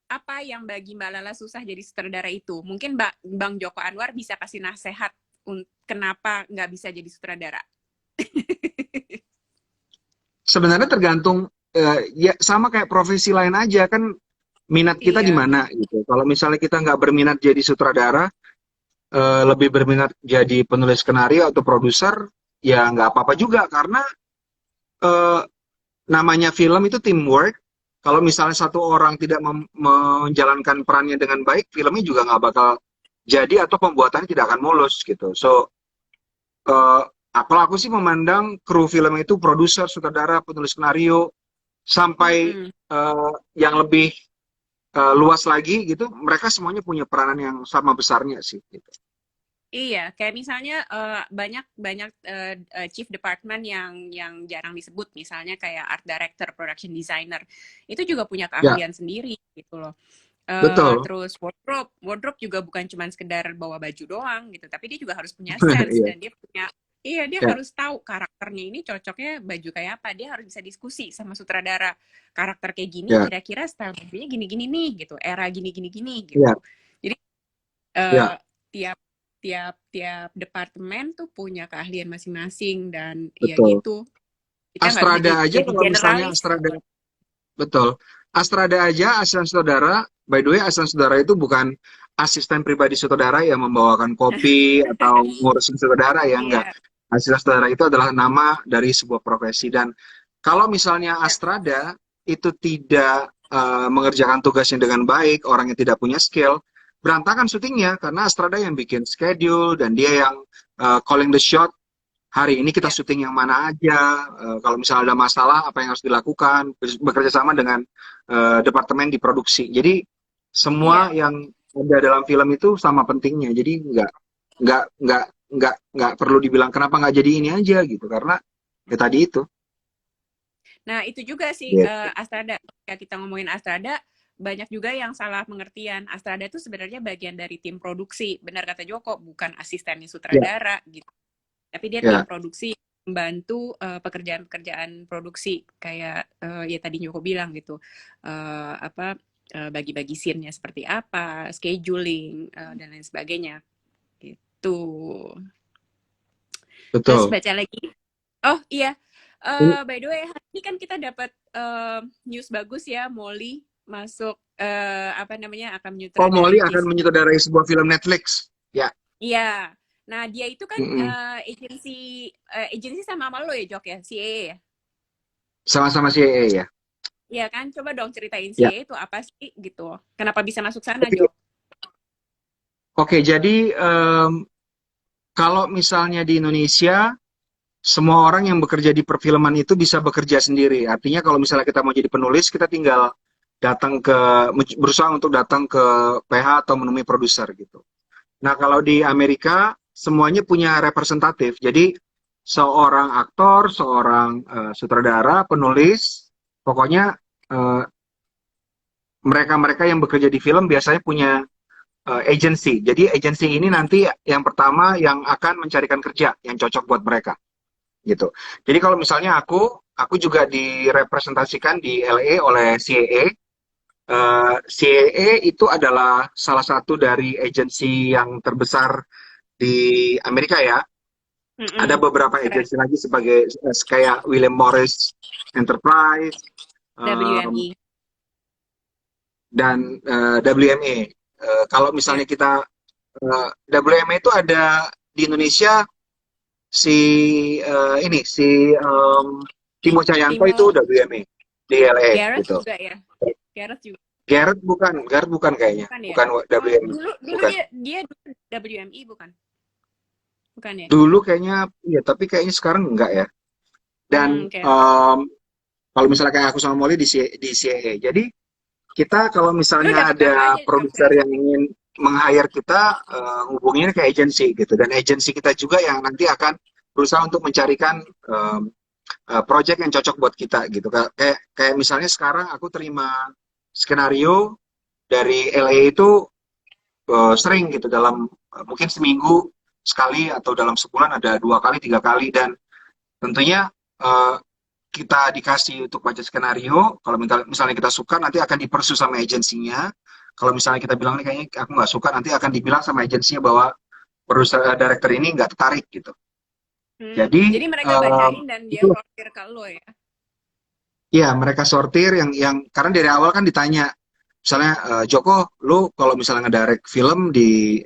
Apa yang bagi Mbak Lala susah jadi sutradara itu? Mungkin Bang Joko Anwar bisa kasih nasihat kenapa nggak bisa jadi sutradara. Sebenarnya tergantung ya sama kayak profesi lain aja kan, minat kita di Iya. mana gitu. Kalau misalnya kita nggak berminat jadi sutradara, lebih berminat jadi penulis skenario atau produser, ya nggak apa-apa juga karena eh, namanya film itu teamwork. Kalau misalnya satu orang tidak menjalankan perannya dengan baik, filmnya juga nggak bakal jadi atau pembuatannya tidak akan mulus gitu. So, eh, kalau aku sih memandang kru film itu produser, sutradara, penulis skenario, sampai Mm-mm. yang lebih luas lagi gitu, mereka semuanya punya peranan yang sama besarnya sih. Gitu. Iya, kayak misalnya banyak banyak chief department yang jarang disebut, misalnya kayak art director, production designer, itu juga punya Ya, keahlian sendiri gitu loh. betul. Terus wardrobe juga bukan cuma sekedar bawa baju doang gitu, tapi dia juga harus punya sense Iya, dan dia punya, iya dia ya, harus tahu karakternya ini cocoknya baju kayak apa, dia harus bisa diskusi sama sutradara, karakter kayak gini ya, kira-kira style bajunya gini-gini nih gitu, era gini-gini ya, gitu. Jadi eh, ya, tiap tiap tiap departemen tuh punya keahlian masing-masing dan ya betul. gitu. Kita nggak bisa Astrada aja jadi kalau misalnya generalis. Astrada, betul. Astrada aja asisten saudara, by the way asisten saudara itu bukan asisten pribadi sutradara yang membawakan kopi atau ngurusin sutradara ya, enggak. Iya, Asisten saudara itu adalah nama dari sebuah profesi dan kalau misalnya ya, Astrada itu tidak mengerjakan tugasnya dengan baik, orang yang tidak punya skill, berantakan syutingnya karena Astrada yang bikin schedule dan dia yang calling the shot. Hari ini kita ya, syuting yang mana aja, kalau misalnya ada masalah apa yang harus dilakukan, bekerja sama dengan departemen di produksi. Jadi semua iya. yang ada dalam film itu sama pentingnya. Jadi nggak perlu dibilang kenapa nggak jadi ini aja gitu karena ya tadi itu. Nah, itu juga sih Gitu. Astrada. Ketika kita ngomongin Astrada, banyak juga yang salah pengertian. Astrada itu sebenarnya bagian dari tim produksi. Benar kata Joko, bukan asistennya Ya, sutradara gitu. Tapi dia tim ya, produksi membantu pekerjaan-pekerjaan produksi kayak ya tadi Joko bilang gitu. Apa bagi-bagi scene-nya seperti apa, scheduling dan lain sebagainya gitu. Terus betul. baca lagi. Oh iya, Ini- by the way, hari ini kan kita dapat news bagus ya, Molly masuk apa namanya akan Oh, Molly menyutradarai akan Disney. menyutradarai sebuah film Netflix. Ya, Iya. Nah, dia itu kan mm-mm. agensi sama lo ya, Jok ya, CAA ya. Sama-sama CIA ya. Iya kan? Coba dong ceritain Ya. CAA itu apa sih gitu. Kenapa bisa masuk sana, Oke, Jok? oke, jadi kalau misalnya di Indonesia semua orang yang bekerja di perfilman itu bisa bekerja sendiri. Artinya kalau misalnya kita mau jadi penulis, kita tinggal datang ke berusaha untuk datang ke PH atau menemui produser gitu. Nah, kalau di Amerika semuanya punya representatif. Jadi seorang aktor, seorang sutradara, penulis, pokoknya mereka-mereka yang bekerja di film biasanya punya agency. Jadi agency ini nanti yang pertama yang akan mencarikan kerja yang cocok buat mereka, gitu. Jadi kalau misalnya aku juga direpresentasikan di LA oleh CAA. CAA itu adalah salah satu dari agensi yang terbesar di Amerika ya. Ada beberapa Keren. agensi lagi sebagai kayak William Morris Enterprise um, WME. dan WMA. Kalau Ya. misalnya kita WMA itu ada di Indonesia si Timo Cahyanto itu Timo WMA di LA Gareth gitu. juga ya. Gareth juga. Garrett bukan kayaknya, Bukan ya? bukan Oh, WMA, dulu bukan. dia WME bukan? Bukan ya? Dulu kayaknya, ya tapi kayaknya sekarang enggak ya. Dan Oke. kalau misalnya kayak aku sama Molly di CAA, jadi kita kalau Lu misalnya daftar ada aja job produser berarti. yang ingin meng-hire kita, hubunginnya ke agensi gitu. Dan agensi kita juga yang nanti akan berusaha untuk mencarikan project yang cocok buat kita gitu. Kayak misalnya sekarang aku terima skenario dari LA itu sering gitu dalam mungkin seminggu sekali atau dalam sebulan ada 2 kali 3 kali, dan tentunya uh, kita dikasih untuk baca skenario. Kalau misalnya kita suka nanti akan dipersu sama agensinya. Kalau misalnya kita bilang nih kayaknya aku nggak suka, nanti akan dibilang sama agensinya bahwa produser director ini nggak tertarik gitu. Jadi Jadi mereka bacain dan dia itu sortir ke lo ya. ya mereka sortir yang karena dari awal kan ditanya misalnya Joko, lu kalau misalnya ngedirect film di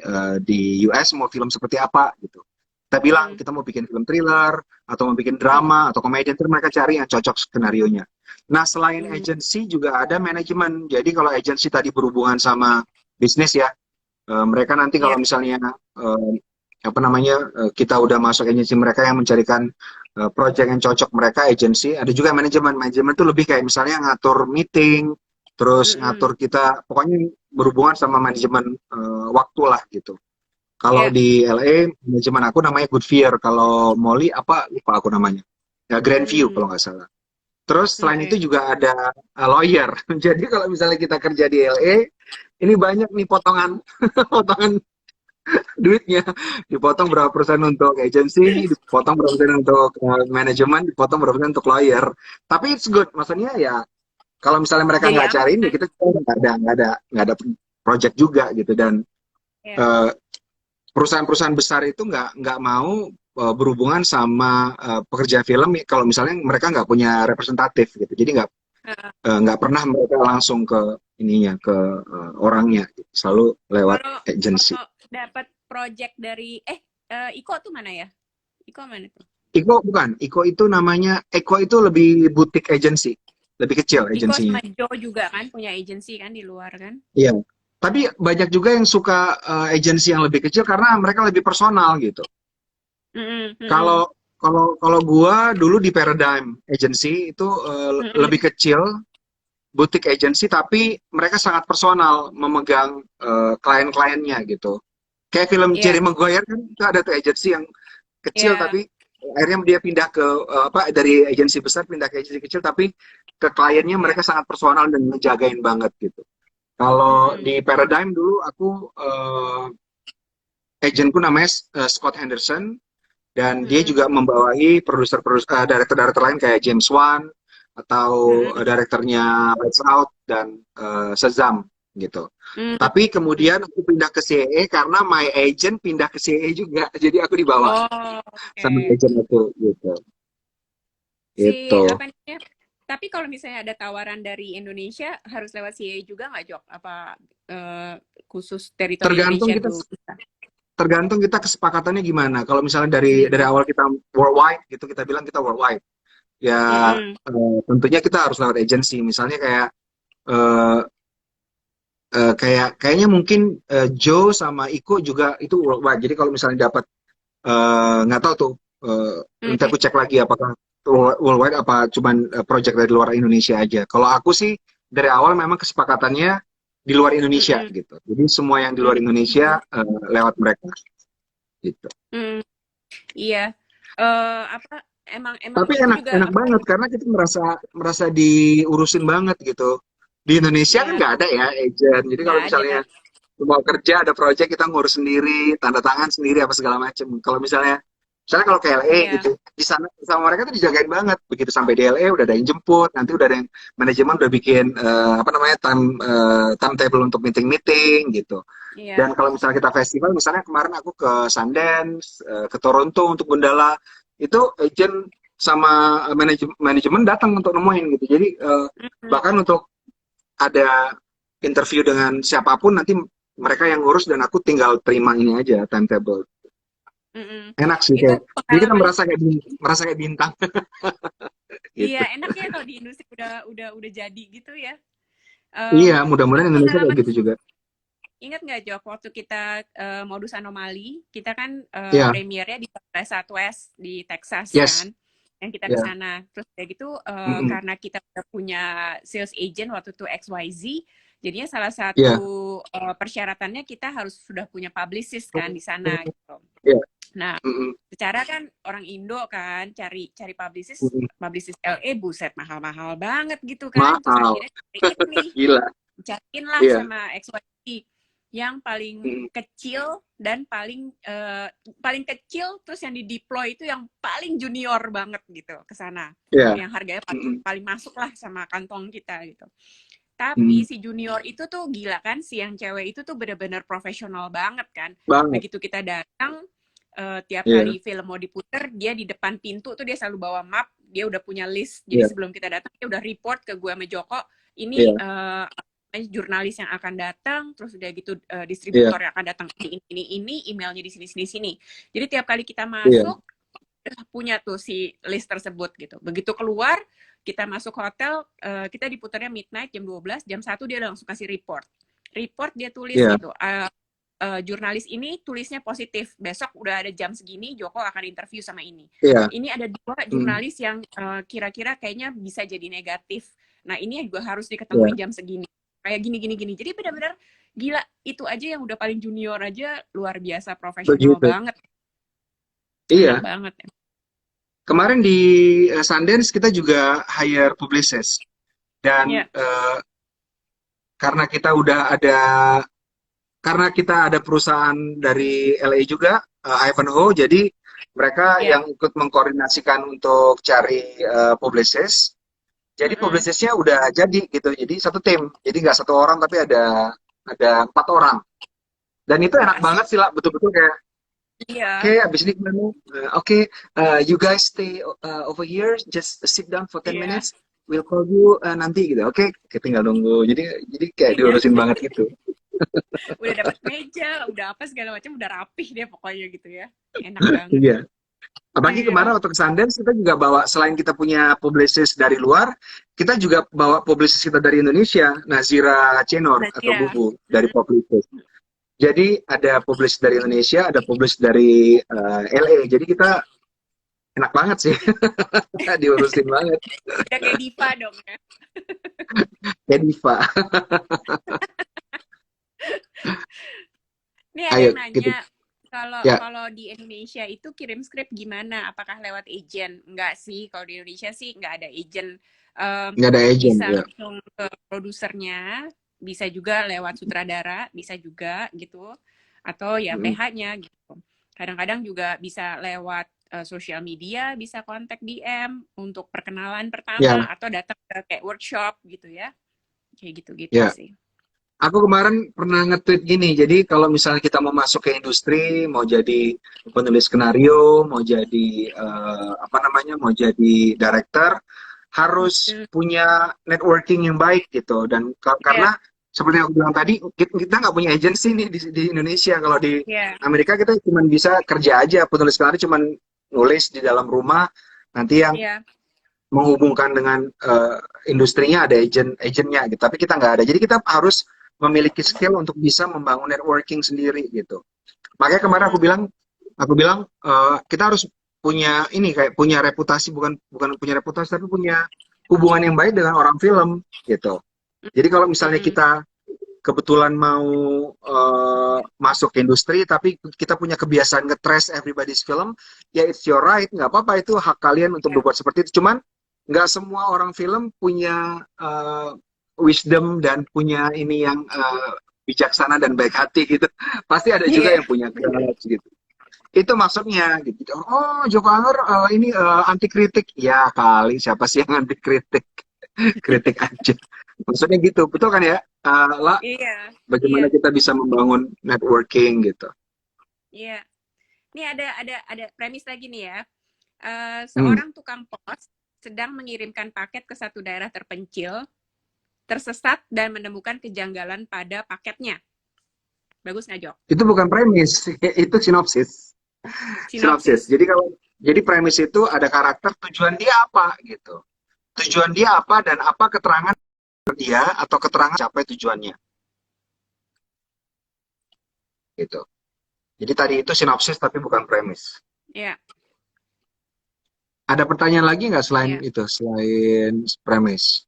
US mau film seperti apa gitu. Kita bilang Hmm. kita mau bikin film thriller atau mau bikin Hmm. drama atau komedi, terus mereka cari yang cocok skenario-nya. Nah, selain Hmm. agency juga ada manajemen. Jadi kalau agency tadi berhubungan sama bisnis ya, mereka nanti Iya. kalau misalnya eh, apa namanya kita udah masuk agensi mereka yang mencarikan project yang cocok mereka agensi, ada juga manajemen itu lebih kayak misalnya ngatur meeting, terus Mm-mm. ngatur kita pokoknya berhubungan sama manajemen waktu lah gitu. Kalau Iya. di LA manajemen aku namanya Goodyear, kalau Molly apa lupa aku namanya, ya Grandview Hmm. kalau nggak salah. Terus selain itu Oke. juga ada lawyer. Jadi kalau misalnya kita kerja di LA, ini banyak nih potongan potongan duitnya, dipotong berapa persen untuk agency, dipotong berapa persen untuk manajemen, dipotong berapa persen untuk lawyer. Tapi it's good, maksudnya ya kalau misalnya mereka Jadi nggak cariin ya aman. kita nggak ada project juga gitu. Dan Ya. eh, perusahaan-perusahaan besar itu nggak mau berhubungan sama pekerja film kalau misalnya mereka nggak punya representatif gitu. Jadi Heeh. nggak pernah mereka langsung ke ininya ke orangnya, gitu. Selalu lewat Kalau agency. kalau dapat project dari Iko tuh mana ya? Iko mana tuh? Iko itu namanya, Eko itu lebih butik agency, lebih kecil Iko agensinya. sama Joe juga kan punya agency kan di luar kan? Iya. Tapi banyak juga yang suka agensi yang lebih kecil karena mereka lebih personal gitu. Mm-mm. Mm-mm. Kalau kalau gua dulu di Paradigm Agency itu lebih Mm-mm. kecil, butik agency tapi mereka sangat personal memegang klien-kliennya gitu. Kayak film Iya. Jerry Maguire kan itu ada tuh agency yang kecil Iya. tapi akhirnya dia pindah ke apa dari agensi besar pindah ke agensi kecil, tapi ke kliennya Iya. mereka sangat personal dan ngejagain banget gitu. Kalau Mm-mm. di Paradigm dulu aku agentku namanya Scott Henderson, dan dia Mm-mm. juga membawahi produser-produser director-director lain kayak James Wan atau Mm-mm. direkturnya Lights Out dan Shazam gitu. Mm-mm. Tapi kemudian aku pindah ke CAA karena my agent pindah ke CAA juga. Jadi aku dibawa Oh, sama oke. agent aku gitu. Si Itu. apa namanya? Tapi kalau misalnya ada tawaran dari Indonesia harus lewat CA juga nggak, Jok? Apa eh, khusus teritori Tergantung Indonesia kita tuh bisa? tergantung kita kesepakatannya gimana. Kalau misalnya dari Hmm. awal kita worldwide gitu, kita bilang kita worldwide. Ya Mm-mm. tentunya kita harus lewat agency. Misalnya kayak eh, kayaknya mungkin Joe sama Iko juga itu worldwide. Jadi kalau misalnya dapat nggak tahu tuh nanti Mm. aku cek lagi apakah worldwide apa cuman project dari luar Indonesia aja. Kalau aku sih dari awal memang kesepakatannya di luar Indonesia Mm-mm. gitu. Jadi semua yang di luar Mm. Indonesia lewat mereka gitu. Mm. Iya. Apa emang Tapi itu enak juga enak apa banget karena kita merasa merasa diurusin banget gitu. Di Indonesia kan ya nggak ada ya agent. Jadi nggak kalau ada. misalnya mau kerja ada project kita ngurus sendiri, tanda tangan sendiri apa segala macam. Kalau misalnya kalau ke LA Iya, gitu, di sana sama mereka tuh dijagain banget. Begitu sampai di LA udah ada yang jemput, nanti udah ada yang manajemen udah bikin apa namanya timetable untuk meeting-meeting gitu. Dan iya. kalau misalnya kita festival, misalnya kemarin aku ke Sundance, ke Toronto untuk Gundala, itu agent sama manajemen datang untuk nemuin gitu. Jadi Mhm, bahkan untuk ada interview dengan siapapun nanti mereka yang ngurus dan aku tinggal terima ini aja timetable. mhm. Enak sih Itu kayak. Jadi kita pengalaman merasa kayak bintang iya, gitu. enak ya kalau di industri udah jadi gitu ya. Iya, Itu mudah-mudahan Indonesia kayak pengalaman gitu juga. ingat nggak Jok, waktu kita modus anomali, kita kan Iya, premiernya di Southwest di Texas yes, kan, yang kita ke ya, sana. Terus kayak gitu mm-mm. karena kita udah punya sales agent waktu itu XYZ, jadinya salah satu Iya, persyaratannya kita harus sudah punya publicist kan di sana gitu. iya, Nah, mm-mm. secara kan orang Indo kan cari cari publicist Mm-mm. publicist LA buset mahal-mahal banget gitu kan. Terus Mahal, akhirnya cariin nih, gila. cariin lah Iya, sama XYZ yang paling mm-mm. kecil dan paling kecil terus yang di deploy itu yang paling junior banget gitu ke sana. Iya, Yang harganya mm-mm. paling masuk lah sama kantong kita gitu. Tapi Mm. si junior itu tuh gila kan, si yang cewek itu tuh bener-bener profesional banget kan. Banget, Begitu kita datang, tiap iya, kali film mau diputer, dia di depan pintu tuh dia selalu bawa map, dia udah punya list. Jadi iya, sebelum kita datang, dia udah report ke gue sama Joko, ini iya, jurnalis yang akan datang, terus udah gitu iya, distributor yang akan datang ini, emailnya di sini. Jadi tiap kali kita iya, masuk, punya tuh si list tersebut gitu. Begitu keluar, kita masuk hotel, kita diputarnya midnight jam 12, jam 1 dia langsung kasih report. Report dia tulis iya, gitu. Jurnalis ini tulisnya positif. Besok udah ada jam segini, Joko akan interview sama ini. iya, Ini ada 2 mm, jurnalis yang kira-kira kayaknya bisa jadi negatif. Nah ini juga harus iya, diketemuin jam segini. Kayak gini. Jadi benar-benar gila. Itu aja yang udah paling junior aja luar biasa profesional begitu. banget. Enak Iya, banget. kemarin di Sundance kita juga hire publicist dan Ya, karena kita udah ada karena kita ada perusahaan dari LA juga, Ivanhoe, jadi mereka ya. yang ikut mengkoordinasikan untuk cari publicist. Jadi Mm-mm. publicistnya udah jadi gitu. Jadi satu tim. Jadi nggak satu orang tapi ada 4 orang. Dan itu Wah, enak asik. banget sih lah. Betul-betul kayak oke, Iya, abis ini gimana? Oke, you guys stay over here, just sit down for 10 iya, minutes. We'll call you nanti gitu. Oke, kita tinggal nunggu. Jadi kayak iya. diurusin banget gitu. Udah dapat meja, udah apa segala macam, udah rapih deh pokoknya gitu ya. Enak banget. Iya. Apalagi Iya. kemarin waktu ke Sundance kita juga bawa selain kita punya publicist dari luar, kita juga bawa publicist kita dari Indonesia, Nazira Cenor Nah, atau iya. Bubu dari Publicis. Jadi ada publicist dari Indonesia, ada publicist dari LA. Jadi kita enak banget sih, diurusin banget. Udah kayak diva dong ya. Kayak Diva. Nih ada Ayo yang gitu. nanya, kalau Ya, kalau di Indonesia itu kirim skrip gimana? Apakah lewat agent? Enggak sih, kalau di Indonesia sih nggak ada agent. Em, nggak ada agent bisa ya. langsung ke produsernya, bisa juga lewat sutradara, bisa juga gitu. Atau ya Mm. PH-nya gitu. Kadang-kadang juga bisa lewat sosial media, bisa kontak DM untuk perkenalan Ya, pertama atau datang ke kayak workshop gitu ya. Kayak gitu-gitu ya. sih. Aku kemarin pernah nge-tweet gini, jadi kalau misalnya kita mau masuk ke industri, mau jadi penulis skenario, mau jadi apa namanya, mau jadi director, harus Hmm, punya networking yang baik gitu. Dan ya, karena seperti yang aku bilang tadi, kita nggak punya agency nih di Indonesia. Kalau di ya, Amerika kita cuma bisa kerja aja, penulis skenario cuma nulis di dalam rumah. Nanti yang ya. menghubungkan dengan industrinya ada agentnya gitu. Tapi kita nggak ada. Jadi kita harus memiliki skill untuk bisa membangun networking sendiri gitu. Makanya kemarin Mm-mm. aku bilang kita harus punya ini kayak punya reputasi bukan bukan punya reputasi tapi punya hubungan yang baik dengan orang film gitu. Jadi kalau misalnya Mm-mm. kita kebetulan mau masuk ke industri, tapi kita punya kebiasaan nge-trash everybody's film, ya it's your right, nggak apa-apa, itu hak kalian untuk Ya. berbuat seperti itu. Cuman nggak semua orang film punya wisdom dan punya ini yang bijaksana dan baik hati gitu. Pasti ada juga Iya. yang punya grudge gitu. Itu maksudnya gitu. Oh, Joko Anwar ini anti kritik. Ya kali, siapa sih yang anti kritik? Kritik aja. Maksudnya gitu, betul kan ya? Lah, Iya. Iya. bagaimana kita bisa membangun networking gitu. Iya. Ini ada premis lagi nih ya. Hmm. Seorang tukang pos sedang mengirimkan paket ke satu daerah terpencil, tersesat dan menemukan kejanggalan pada paketnya. Bagus nggak, Jok? Itu bukan premis, itu sinopsis. Sinopsis. Sinopsis. Jadi premis itu ada karakter, tujuan dia apa gitu. Tujuan dia apa dan apa keterangan dia atau keterangan capai tujuannya gitu. Jadi tadi itu sinopsis tapi bukan premis. Ya, Ada pertanyaan lagi nggak selain ya. itu, selain premis?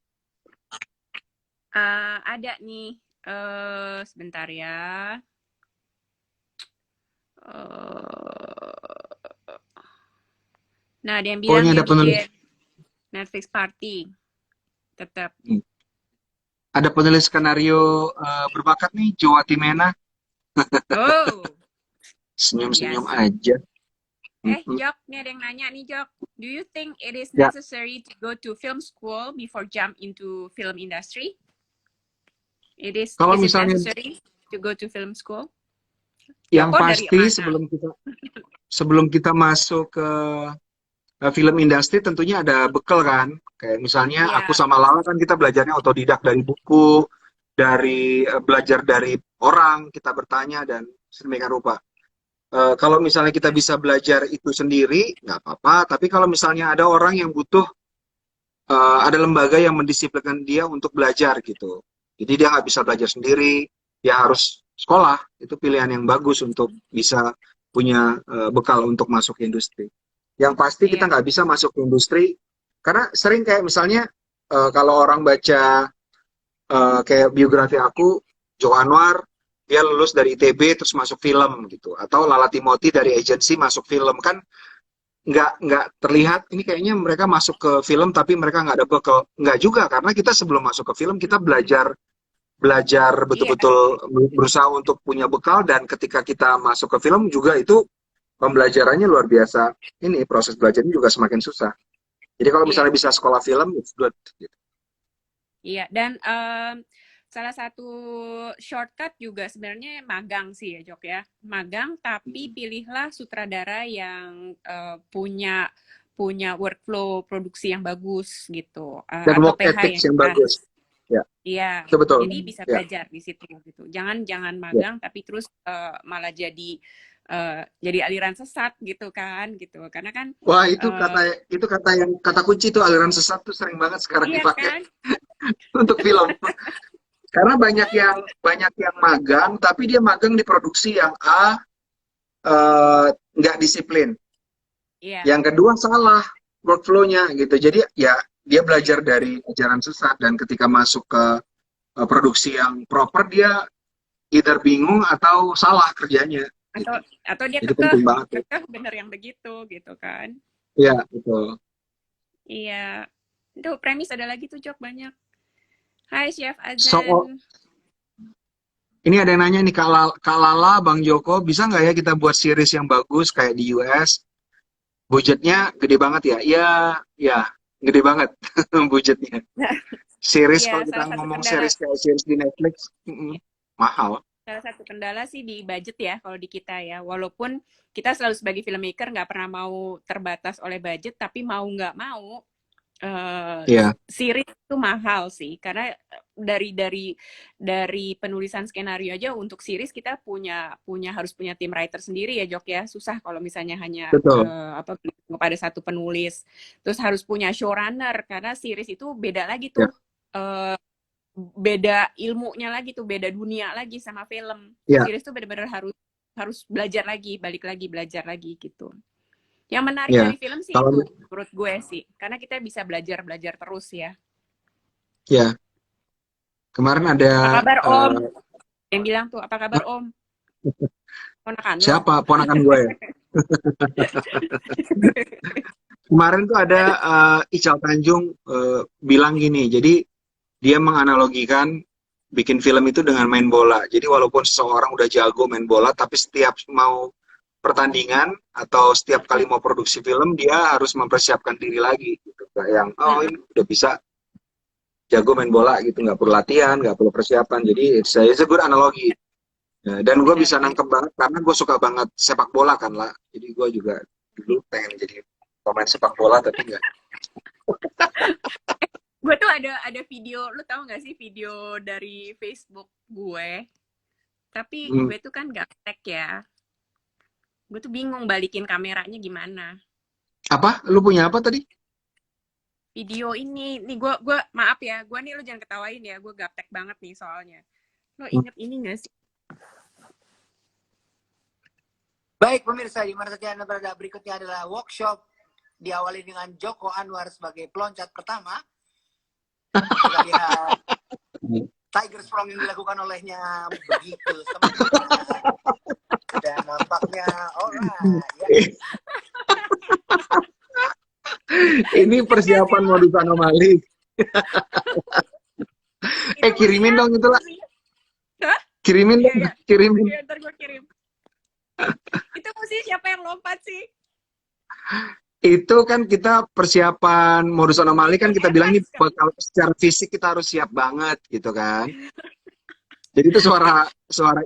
Ada nih. Sebentar ya. Eh, nah, ada yang Oh, bilang ini dia ada penulis. bikin Netflix party. Tetap. Ada penulis skenario berbakat nih, Joa Timena. Oh, luar Senyum-senyum biasa. aja. Mm-mm. Jok, nih ada yang nanya nih, Jok. Do you think it is Ya, necessary to go to film school before jump into film industry? kalau Is it misalnya necessary to go to film school? yang Joko dari pasti mana? sebelum kita masuk ke film industri tentunya ada bekal kan. Kayak misalnya aku Iya, sama Lala kan kita belajarnya otodidak dari buku, dari belajar dari orang, kita bertanya dan sedemikian rupa. Kalau misalnya kita bisa belajar itu sendiri, nggak apa-apa. Tapi kalau misalnya ada orang yang butuh, ada lembaga yang mendisiplinkan dia untuk belajar gitu. Jadi dia nggak bisa belajar sendiri, dia harus sekolah. Itu pilihan yang bagus untuk bisa punya bekal untuk masuk ke industri. Yang pasti kita iya. nggak bisa masuk ke industri, karena sering kayak misalnya kalau orang baca kayak biografi aku, Joko Anwar, dia lulus dari ITB terus masuk film gitu, atau Lala Timothy dari agensi masuk film kan nggak terlihat ini kayaknya mereka masuk ke film tapi mereka nggak ada bekal, nggak juga karena kita sebelum masuk ke film kita belajar belajar Iya, betul-betul berusaha untuk punya bekal dan ketika kita masuk ke film juga itu pembelajarannya luar biasa, ini proses belajarnya juga semakin susah. Jadi kalau iya, misalnya bisa sekolah film it's good gitu. iya. Dan salah satu shortcut juga sebenarnya magang sih ya, Jok ya. Magang, tapi pilihlah sutradara yang punya punya workflow produksi yang bagus gitu, Dan atau work PH ethics yang yang jelas. bagus ya, Iya, itu betul jadi bisa ya, belajar di situ gitu. Jangan ya. magang tapi terus malah jadi aliran sesat gitu kan gitu. Karena kan Wah, uh, itu kata yang kata kunci tuh, aliran sesat tuh sering banget sekarang iya dipakai kan? untuk film. Karena banyak yang magang, tapi dia magang di produksi yang nggak disiplin. Iya. Yang kedua salah workflow-nya gitu. Jadi ya dia belajar dari ajaran sesat dan ketika masuk ke produksi yang proper dia either bingung atau salah kerjanya Atau gitu. atau dia Jadi penting banget tuh. kekeh bener yang begitu gitu kan. Iya, betul. Iya. Itu premis ada lagi tuh Jok banyak. Hai Chef So, Azan. ini ada yang nanya nih, Kak Lala, Bang Joko, bisa nggak ya kita buat series yang bagus kayak di US? Budgetnya gede banget ya? Ya, ya, gede banget budgetnya. Series, Iya, kalau kita salah satu ngomong kendala series kayak series di Netflix, mahal. salah satu kendala sih di budget ya kalau di kita ya. Walaupun kita selalu sebagai filmmaker nggak pernah mau terbatas oleh budget, tapi mau nggak mau Iya, series itu mahal sih karena dari penulisan skenario aja untuk series kita harus punya tim writer sendiri ya Jok ya, susah kalau misalnya hanya betul. apa kepada satu penulis, terus harus punya showrunner karena series itu beda lagi Ya, tuh, eh, beda ilmunya lagi tuh, beda dunia lagi sama film. ya, Series tuh benar-benar harus harus belajar lagi, balik lagi belajar lagi gitu. Yang menarik ya. dari film sih Kalau itu menurut gue sih, karena kita bisa belajar-belajar terus ya. ya kemarin ada Apa kabar Om? eh, Yang bilang tuh, apa kabar Om? Ponakan lo. Siapa? Ponakan gue ya. Kemarin tuh ada Ical Tanjung bilang gini, jadi dia menganalogikan bikin film itu dengan main bola. Jadi walaupun seseorang udah jago main bola, tapi setiap mau pertandingan atau setiap kali mau produksi film, dia harus mempersiapkan diri lagi. Gitu. Kayak yang, oh ini udah bisa jago main bola gitu, nggak perlu latihan, nggak perlu persiapan. Jadi it's a good analogi. Ya, dan gue bisa Benar-benar. nangkep banget karena gue suka banget sepak bola kan lah. Jadi gue juga dulu pengen jadi pemain sepak bola tapi nggak. Gue tuh ada video, lu tahu nggak sih video dari Facebook gue? Tapi Hmm. gue tuh kan gaptek ya. Gue tuh bingung balikin kameranya gimana. Apa? Lu punya apa tadi? Video ini, nih gue maaf ya, gue nih lu jangan ketawain ya, gue gaptek banget nih soalnya. Lo inget ini nggak sih? Baik pemirsa, di mana saja Anda berada, berikutnya adalah workshop diawali dengan Joko Anwar sebagai peloncat pertama. Kita lihat Tiger Sprong yang dilakukan olehnya begitu semangat. Dan nampaknya alright. Ya. Ini persiapan modus anomali. Kirimin dong itulah. Hah? Kirimin dong, Iya. kirimin. Iya, ntar gue kirim. Itu musik siapa yang lompat sih? Itu kan kita persiapan modus anomali kan kita bilang nih Kan? kalau secara fisik kita harus siap banget gitu kan. Jadi itu suara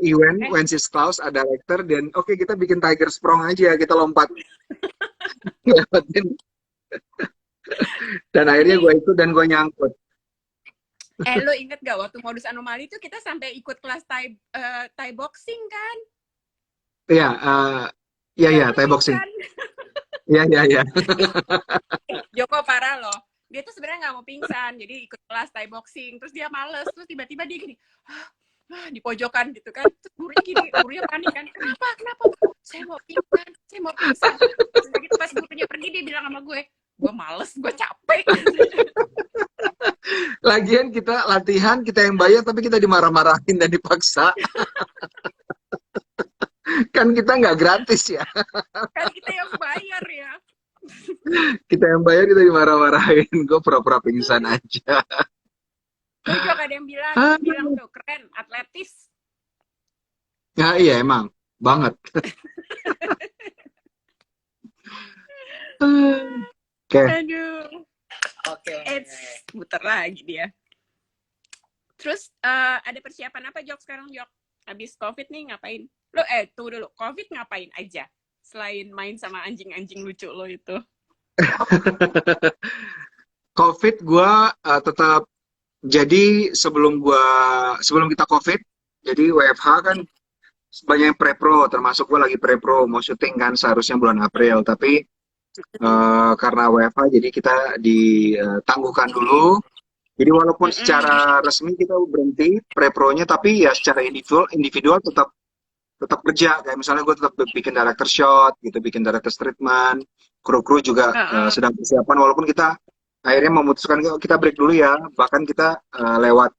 Iwan, Wenceslas, ada director dan oke, kita bikin Tiger Sprong aja, kita lompat. Dan akhirnya gue ikut dan gue nyangkut. Lo inget gak waktu modus anomali itu kita sampai ikut kelas Thai boxing kan? Iya, iya, Thai boxing. Kan? Iya. Joko parah loh. Dia tuh sebenarnya nggak mau pingsan, jadi ikut kelas Thai boxing. Terus dia males, terus tiba-tiba dia gini, di pojokan gitu kan. Terus gurunya panik kan. Kenapa? Saya mau pingsan. Terus gitu pas gurunya pergi dia bilang sama gue males, gue capek. Lagian kita latihan, kita yang bayar, tapi kita dimarah-marahin dan dipaksa. Kan kita nggak gratis ya. Kan kita yang bayar ya. Kita yang bayar, kita dimarah-marahin. Gue pura-pura pingsan aja. Gue juga ada yang bilang tuh keren, atletis. Ya iya emang, banget. Oke. Aduh. Oke. Muter lagi dia. Terus ada persiapan apa Jok sekarang Jok? Habis COVID nih ngapain? Lo tunggu dulu, COVID ngapain aja? Selain main sama anjing-anjing lucu lo itu. COVID gue tetap, jadi sebelum kita COVID, jadi WFH kan banyak yang pre-pro, termasuk gue lagi pre-pro, mau syuting kan seharusnya bulan April, tapi karena WFH jadi kita ditangguhkan dulu. Jadi walaupun secara resmi kita berhenti pre-pro-nya, tapi ya secara individual tetap kerja. Kayak misalnya gue tetap bikin director shot, gitu, bikin director treatment, kru-kru juga sedang persiapan. Walaupun kita akhirnya memutuskan kita break dulu ya, bahkan kita lewat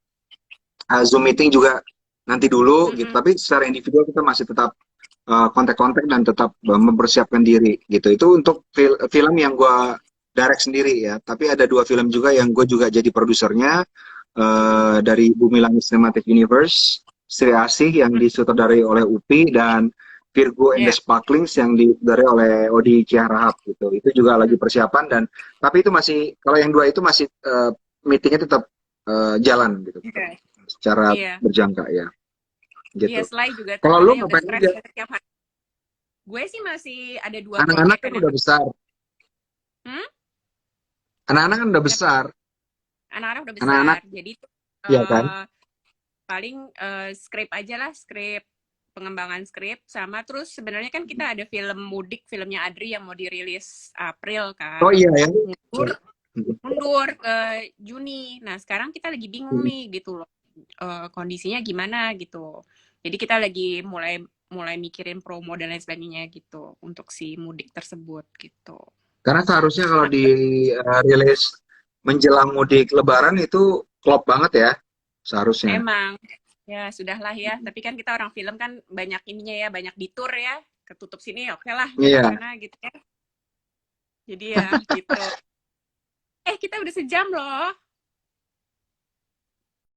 Zoom meeting juga nanti dulu, gitu. Tapi secara individual kita masih tetap kontak-kontak dan tetap mempersiapkan diri, gitu. Itu untuk film yang gue direct sendiri ya, tapi ada 2 film juga yang gue juga jadi produsernya dari Bumi Langit Cinematic Universe, Sri Asih yang disutradarai oleh Upi, dan Virgo and the Sparklings yang disutradarai oleh Odi Ciharahap gitu. Itu juga lagi persiapan, dan tapi itu masih, kalau yang 2 itu masih meetingnya tetap jalan gitu, secara berjangka ya. Gitu. Iya, Slay juga. Kalau lu ngapain aja? Gue sih masih ada 2 anak-anak kan udah besar. Anak-anak kan udah besar. Anak-anak udah besar. Jadi iya kan? Paling skrip aja lah, skrip pengembangan skrip, sama terus sebenarnya kan kita ada film mudik, filmnya Adri yang mau dirilis April kan. Oh iya ya. Mundur ke Juni. Nah, sekarang kita lagi bingung nih gitu loh. Kondisinya gimana gitu. Jadi kita lagi mulai mikirin promo dan lain sebagainya gitu untuk si mudik tersebut gitu. Karena seharusnya kalau dirilis menjelang mudik Lebaran itu klop banget ya, seharusnya. Emang. Ya, sudahlah ya. Tapi kan kita orang film kan banyak ininya ya, banyak ditur ya. Ketutup sini, oke lah, Iya. sana gitu ya. Jadi ya, gitu. Kita udah sejam loh.